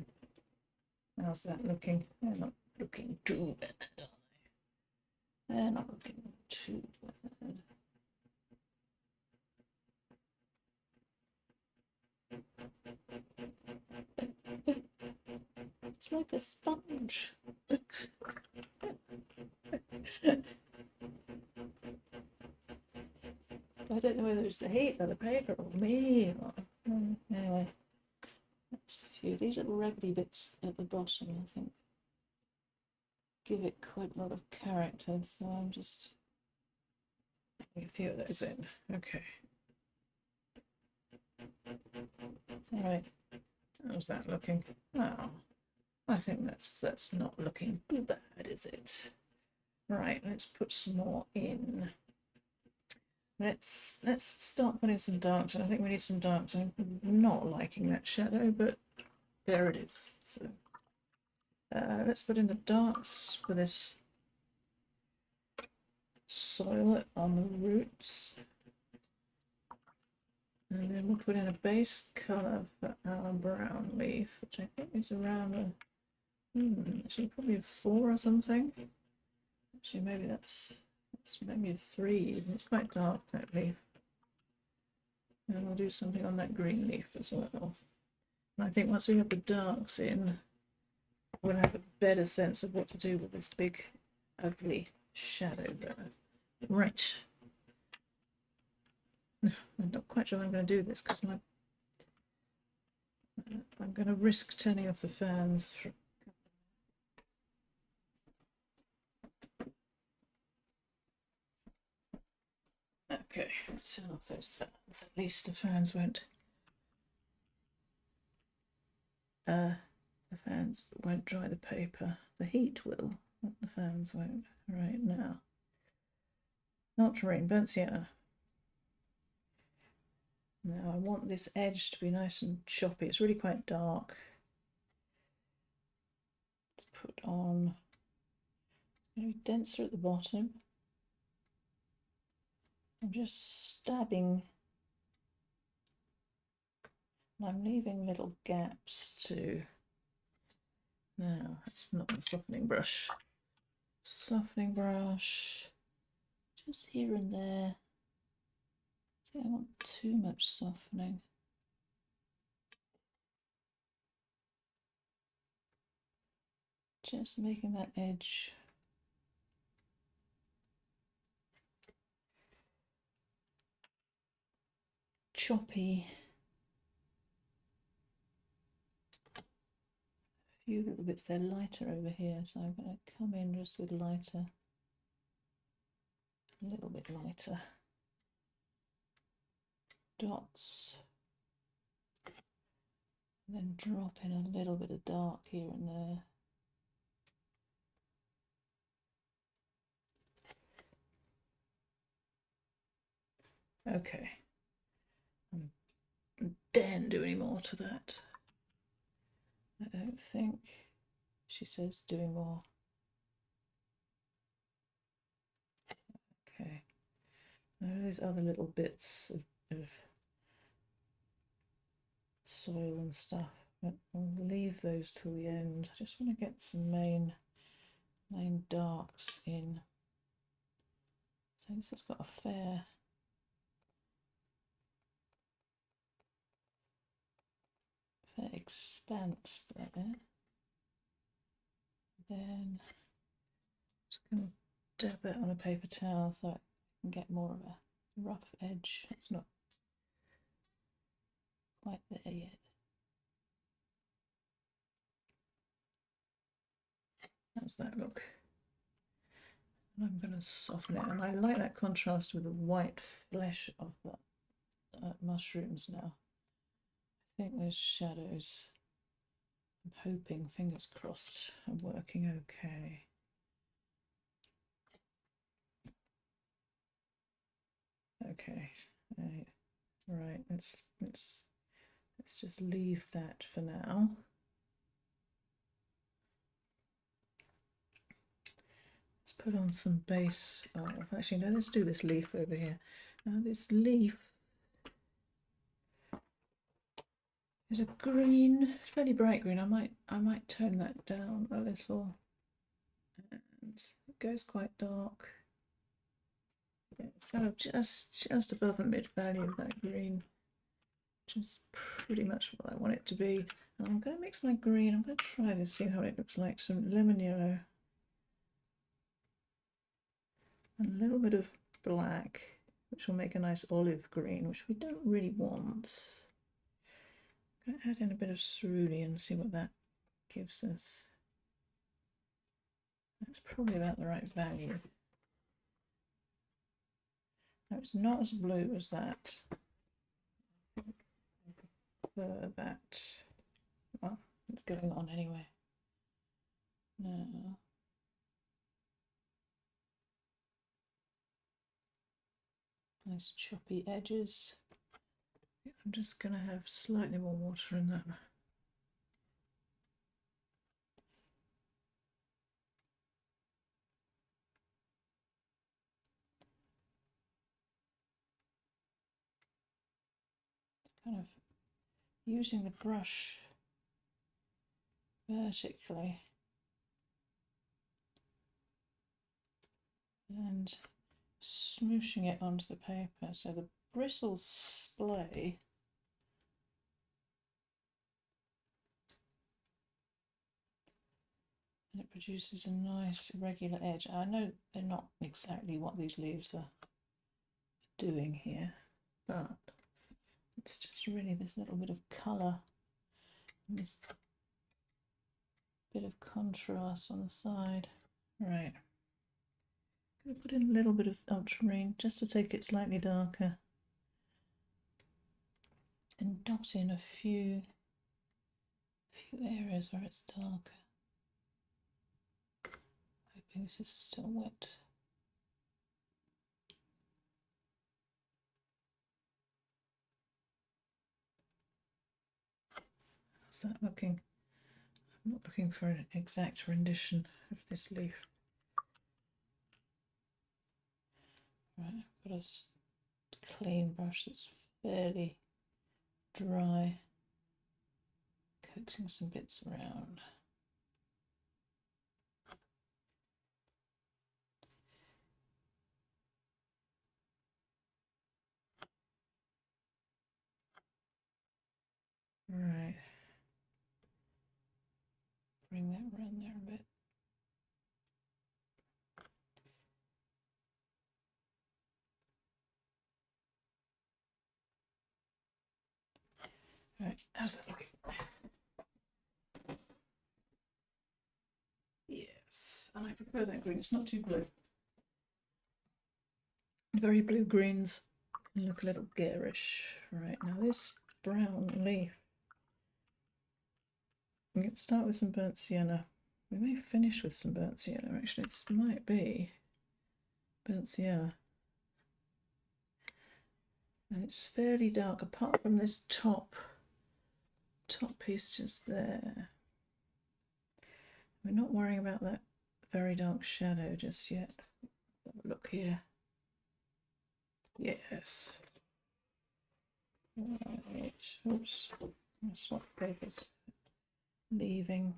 How's that looking? They're not looking too bad, are they? They're not looking too bad. It's like a sponge. I don't know whether it's the heat or the paper or me. Anyway, that's a few. These little raggedy bits at the bottom, I think, give it quite a lot of character. So I'm just putting a few of those in. Okay. All right. How's that looking? Oh, I think that's not looking too bad, is it? Right, let's put some more in. Let's start putting some darks. I think we need some darks. I'm not liking that shadow, but there it is. So let's put in the darks for this soil on the roots. And then we'll put in a base colour for our brown leaf, which I think is around actually probably a 4 or something. Actually, maybe that's maybe a 3. It's quite dark, that leaf. And we'll do something on that green leaf as well. And I think once we have the darks in, we'll have a better sense of what to do with this big, ugly shadow there. Right. I'm not quite sure I'm going to do this because I'm going to risk turning off the fans. Okay, let's turn off those fans. At least the fans won't. The fans won't dry the paper. The heat will, but the fans won't. Right now. Ultramarine, burnt sienna. Now I want this edge to be nice and choppy. It's really quite dark. Let's put on maybe denser at the bottom. I'm just stabbing. And I'm leaving little gaps too. Now that's not the softening brush. Softening brush. Just here and there. I don't want too much softening. Just making that edge choppy. A few little bits, they're lighter over here, so I'm going to come in just with lighter, a little bit lighter dots, and then drop in a little bit of dark here and there. Okay, I daren't do any more to that. I don't think. She says doing more. Okay, there are these other little bits of soil and stuff, but I'll leave those till the end. I just want to get some main plain darks in. So this has got a fair expanse there. Then just going to dab it on a paper towel so I can get more of a rough edge. It's not quite there yet. How's that look? And I'm going to soften it, and I like that contrast with the white flesh of the mushrooms now. I think those shadows, I'm hoping, fingers crossed, are working okay. Okay, right, let's just leave that for now. Let's put on some base. Oh, actually, no, let's do this leaf over here. Now, this leaf is a green, fairly bright green. I might tone that down a little. And it goes quite dark. Yeah, it's kind of just above the mid value of that green, which is pretty much what I want it to be. And I'm going to mix my green. I'm going to try to see how it looks like. Some lemon yellow. A little bit of black, which will make a nice olive green, which we don't really want. I'm going to add in a bit of cerulean and see what that gives us. That's probably about the right value. No, it's not as blue as that. For that. Well, it's going on anyway. Now, nice choppy edges. I'm just going to have slightly more water in that. Kind of using the brush vertically and smooshing it onto the paper so the bristles splay. And it produces a nice irregular edge. I know they're not exactly what these leaves are doing here, but it's just really this little bit of colour and this bit of contrast on the side. Right. I'm going to put in a little bit of ultramarine just to take it slightly darker. And dot in a few areas where it's darker. Hoping this is still wet. How's that looking? I'm not looking for an exact rendition of this leaf. Right, I've got a clean brush that's fairly dry, coaxing some bits around. Right, bring that around there a bit. Right, how's that looking? Yes, and I prefer that green. It's not too blue. Very blue greens can look a little garish. Right, now this brown leaf, I'm going to start with some burnt sienna. We may finish with some burnt sienna, actually. This might be burnt sienna. And it's fairly dark, apart from this top piece just there. We're not worrying about that very dark shadow just yet. Have a look here. Yes. Right. Oops. I'll swap papers. Leaving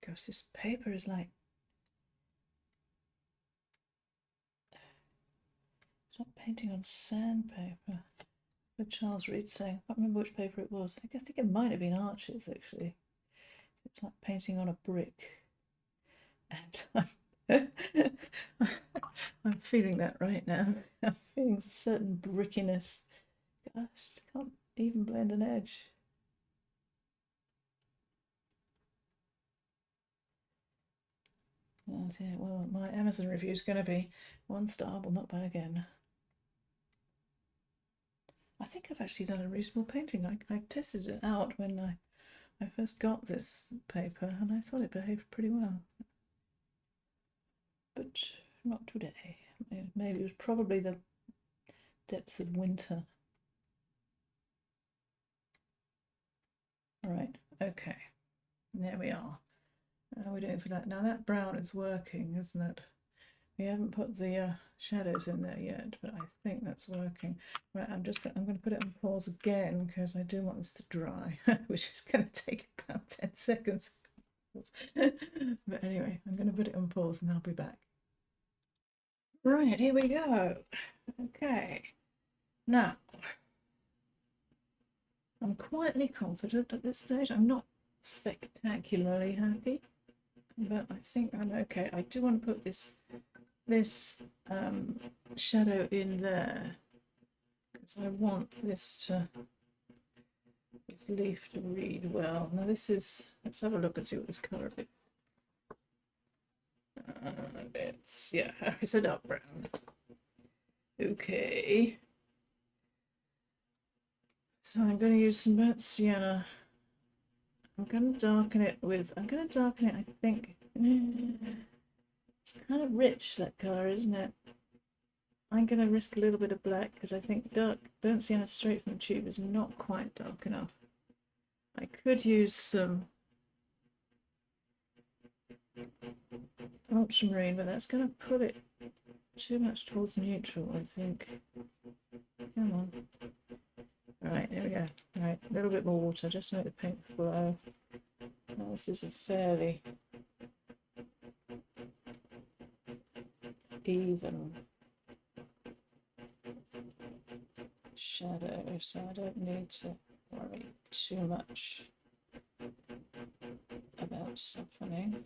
Gosh, this paper is like, it's like painting on sandpaper. With Charles Reed saying, I can't remember which paper it was. I think it might have been Arches actually. It's like painting on a brick. And I'm feeling that right now. I'm feeling a certain brickiness. Gosh, I can't even blend an edge. Oh dear, well, my Amazon review is going to be 1 star, will not buy again. I think I've actually done a reasonable painting. I tested it out when I first got this paper and I thought it behaved pretty well. But not today. Maybe it was probably the depths of winter. Right, okay. There we are. How are we doing for that? Now that brown is working, isn't it? We haven't put the shadows in there yet, but I think that's working. Right, I'm going to put it on pause again because I do want this to dry, which is going to take about 10 seconds. But anyway, I'm going to put it on pause and I'll be back. Right, here we go. Okay, now I'm quietly confident at this stage. I'm not spectacularly happy, but I think I'm okay. I do want to put this shadow in there because I want this leaf to read well. Now this is, let's have a look and see what this colour is. It's a dark brown. Okay. So I'm going to use some burnt sienna. I'm going to darken it, I think. It's kind of rich, that colour, isn't it? I'm going to risk a little bit of black because I think burnt sienna straight from the tube is not quite dark enough. I could use some ultramarine, but that's going to put it too much towards neutral, I think. Come on. Right, there we go. Right, a little bit more water just to make the paint flow. Now, this is a fairly even shadow, so I don't need to worry too much about softening.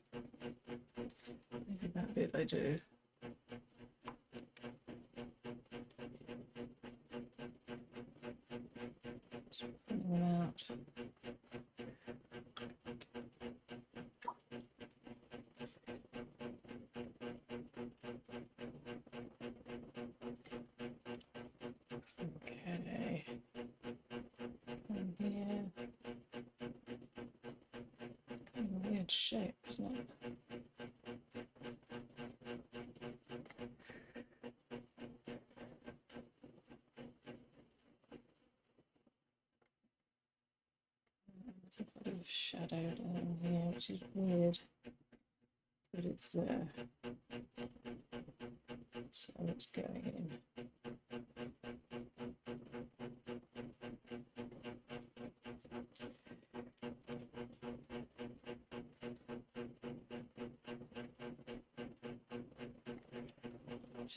Maybe that bit I do. Softening them out. Okay. And here. A weird shape, isn't it? There's a bit of shadow down here, which is weird, but it's there. So it's going in.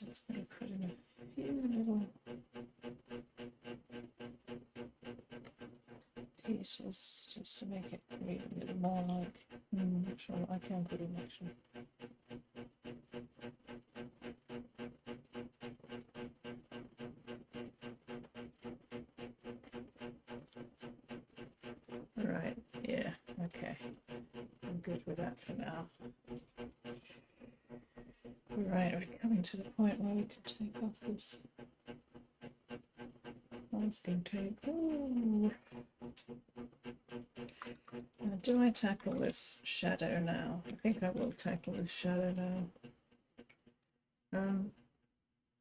Just going to put in a few little pieces just to make it read a little more like. Sure, I can put in actually. Right, yeah, okay. I'm good with that for now. Right, we're coming to the point where we can take off this masking tape. Ooh. Now, do I tackle this shadow now? I think I will tackle this shadow now.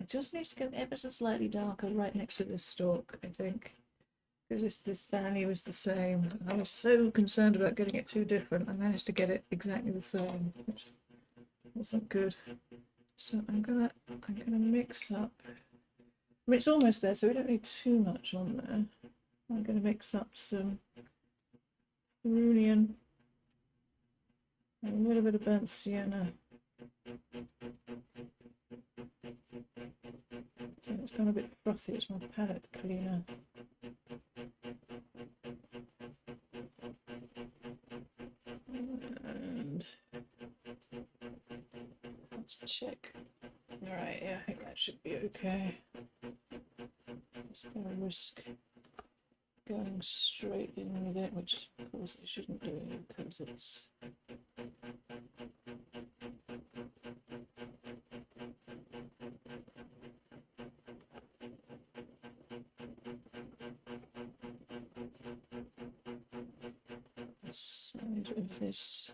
It just needs to go ever so slightly darker right next to this stalk, I think. Because this value is the same. I was so concerned about getting it too different. I managed to get it exactly the same, which wasn't good. So I'm gonna mix up. I mean, it's almost there, so we don't need too much on there. I'm gonna mix up some cerulean A little bit of burnt sienna. So it's gone a bit frothy, it's my palette cleaner. And let's check. Alright, yeah, I think that should be okay. Just gonna risk going straight in with it, which of course I shouldn't do because it's the side of this.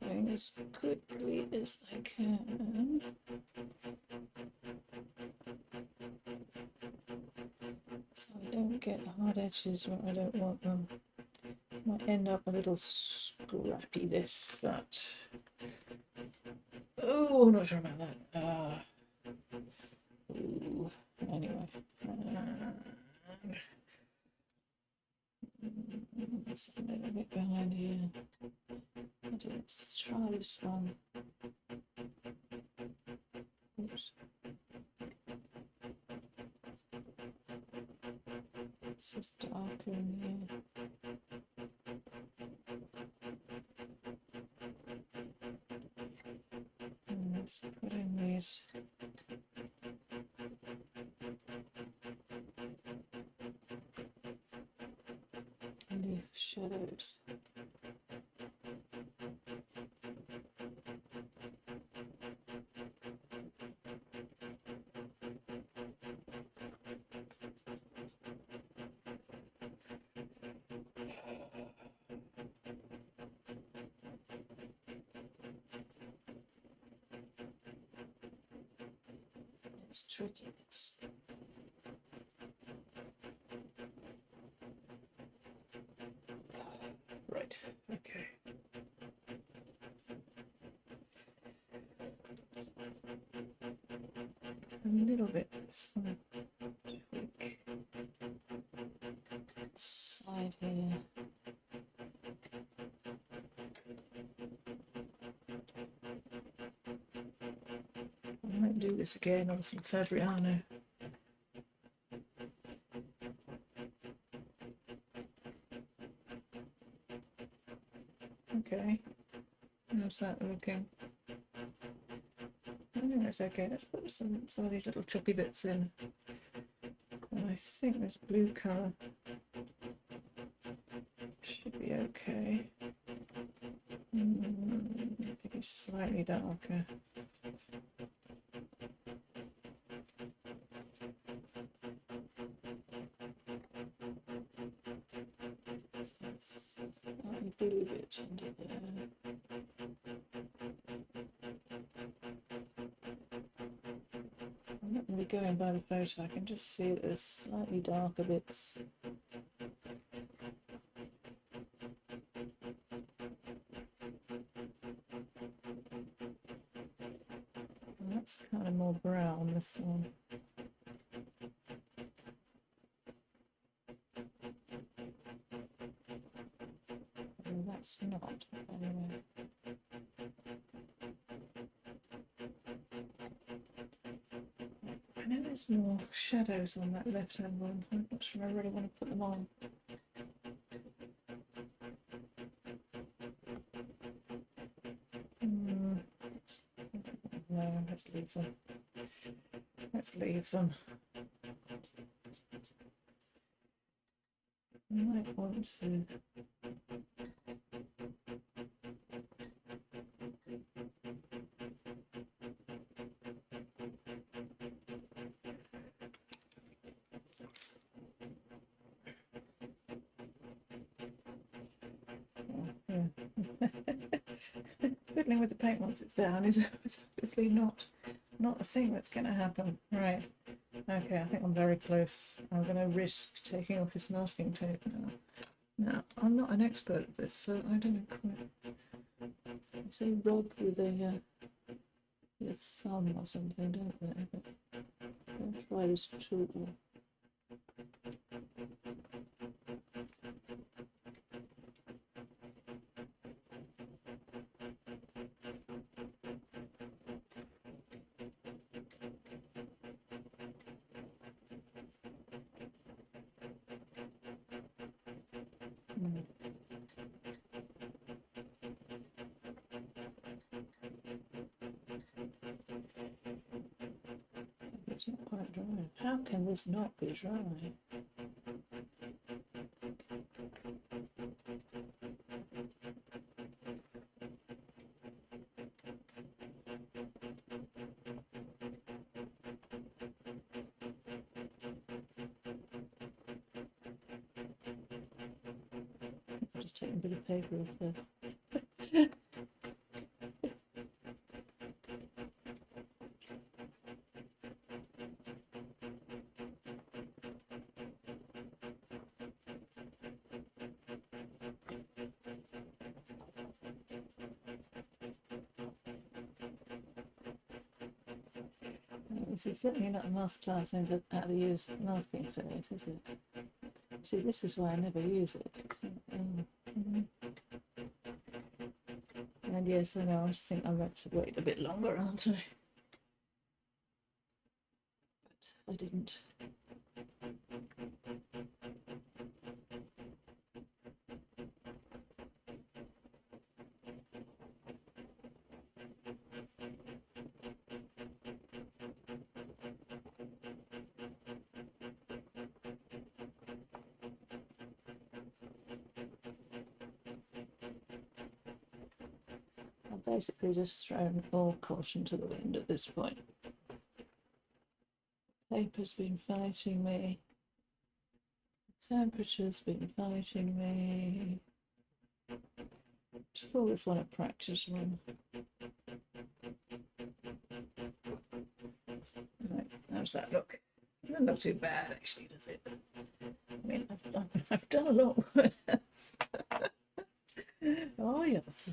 Going as quickly as I can. So I don't get hard edges where I don't want them. Might end up a little scrappy this, but oh, not sure about that. Ooh. Anyway, it's a little bit behind here. Let's try this one. Oops. It's just darker in here. And let's put in these leaf shadows. It's tricky, this. Right, okay. A little bit, just want to tweak side here. I might do this again on some Fabriano. Okay, how's that looking? I think that's okay. Let's put some of these little choppy bits in. And I think this blue colour should be okay. Maybe slightly darker. Slightly blue bit under there. I'm not really going by the photo, I can just see that there's slightly darker bits. And that's kind of more brown, this one. And that's not, anyway. I know there's more shadows on that left hand one. I'm not sure I really want to put them on. No, let's leave them. Let's leave them. I might want to fiddling with the paint once it's down is obviously not a thing that's going to happen. Right. Okay, I think I'm very close. I'm going to risk taking off this masking tape now. Now, I'm not an expert at this, so I don't know quite. It's a rub with a your thumb or something, don't they? But I'll try this tool. It's not quite dry. How can this not be dry? I'll just take a bit of paper off there. This is certainly not a masterclass into how to use masking plate, is it? See, this is why I never use it. So, and yes, I know, I just think I'm going to wait a bit longer, aren't I? But I didn't. Basically just thrown all caution to the wind at this point. Paper's been fighting me. The temperature's been fighting me. Just call this one a practice run. Right, how's that look? It doesn't look too bad actually, does it? I mean, I've done a lot worse. Oh yes.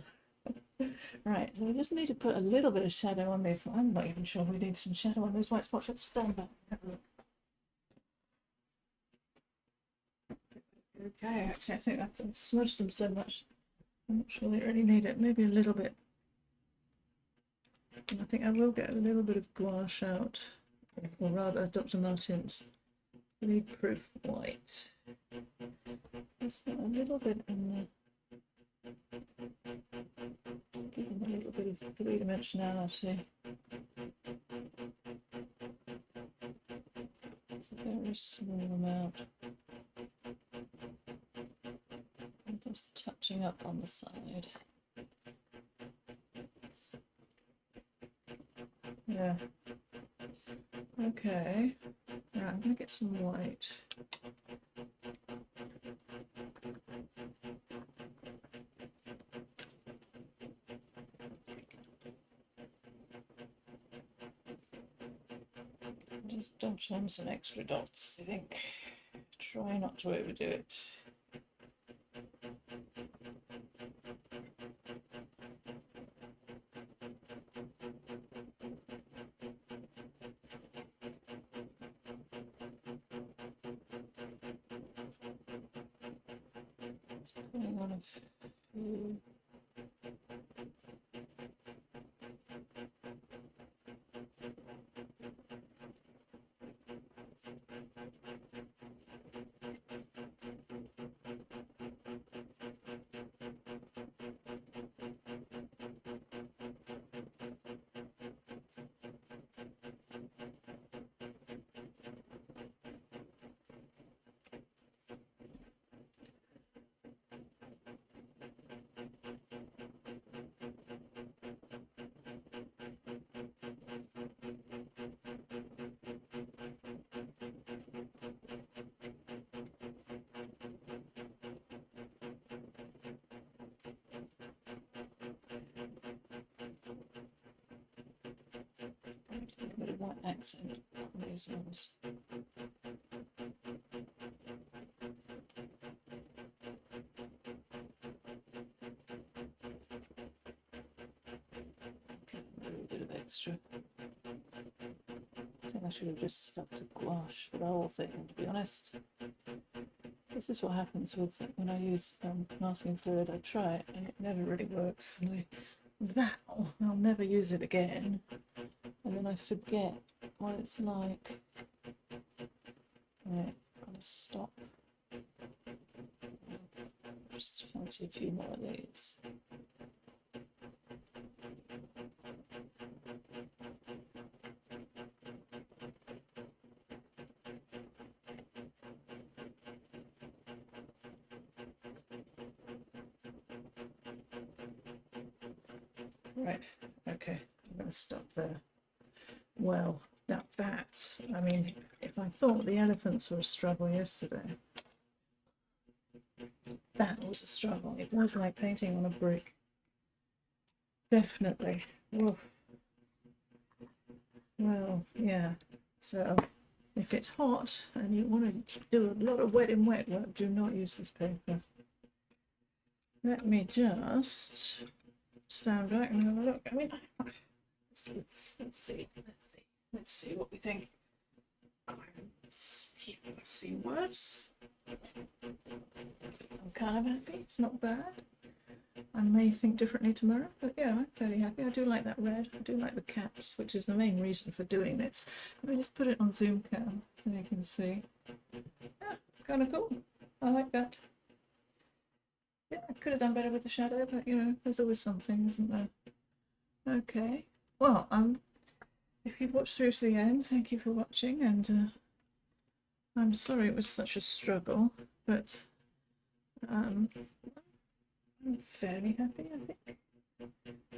Right, so we just need to put a little bit of shadow on this. I'm not even sure we need some shadow on those white spots. Let's stand back and have a look. Okay, actually I think I've smudged them so much. I'm not sure they really need it. Maybe a little bit. And I think I will get a little bit of gouache out, or rather Dr. Martens Lead Proof White. Just put a little bit in there. Give them a little bit of three-dimensionality. It's a very small amount. I'm just touching up on the side. Yeah. Okay. Right, I'm going to get some white. Just dot on some extra dots, I think. Try not to overdo it. Putting on a few. A bit of white accent on these ones. A little bit of extra. I think I should have just stuck to gouache for the whole thing, to be honest. This is what happens with when I use masking fluid. I try it and it never really works, and I vow I'll never use it again, and then I forget what it's like. Right, gotta stop. Just fancy a few more of these. Right, okay, I'm going to stop there. Well, now that, I mean, if I thought the elephants were a struggle yesterday, that was a struggle. It was like painting on a brick. Definitely. Woof. Well, yeah, so if it's hot and you want to do a lot of wet in wet work, do not use this paper. Let me just stand back and have a look. I mean, let's see what we think. I've seen worse. I'm kind of happy. It's not bad. I may think differently tomorrow, but yeah, I'm fairly happy. I do like that red. I do like the caps, which is the main reason for doing this. Let me just put it on zoom cam so you can see. Yeah, kind of cool. I like that. Yeah, I could have done better with the shadow, but you know, there's always something, isn't there? Okay. Well, if you've watched through to the end, thank you for watching, and I'm sorry it was such a struggle, but I'm fairly happy, I think.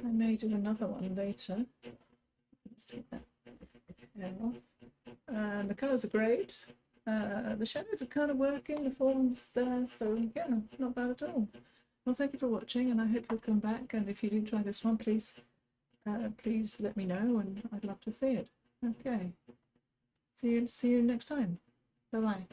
I may do another one later. Let's take that hair off. The colours are great. The shadows are kind of working, the form's there, so yeah, not bad at all. Well, thank you for watching, and I hope you'll come back, and if you do try this one, please let me know, and I'd love to see it. Okay. See you next time. Bye-bye.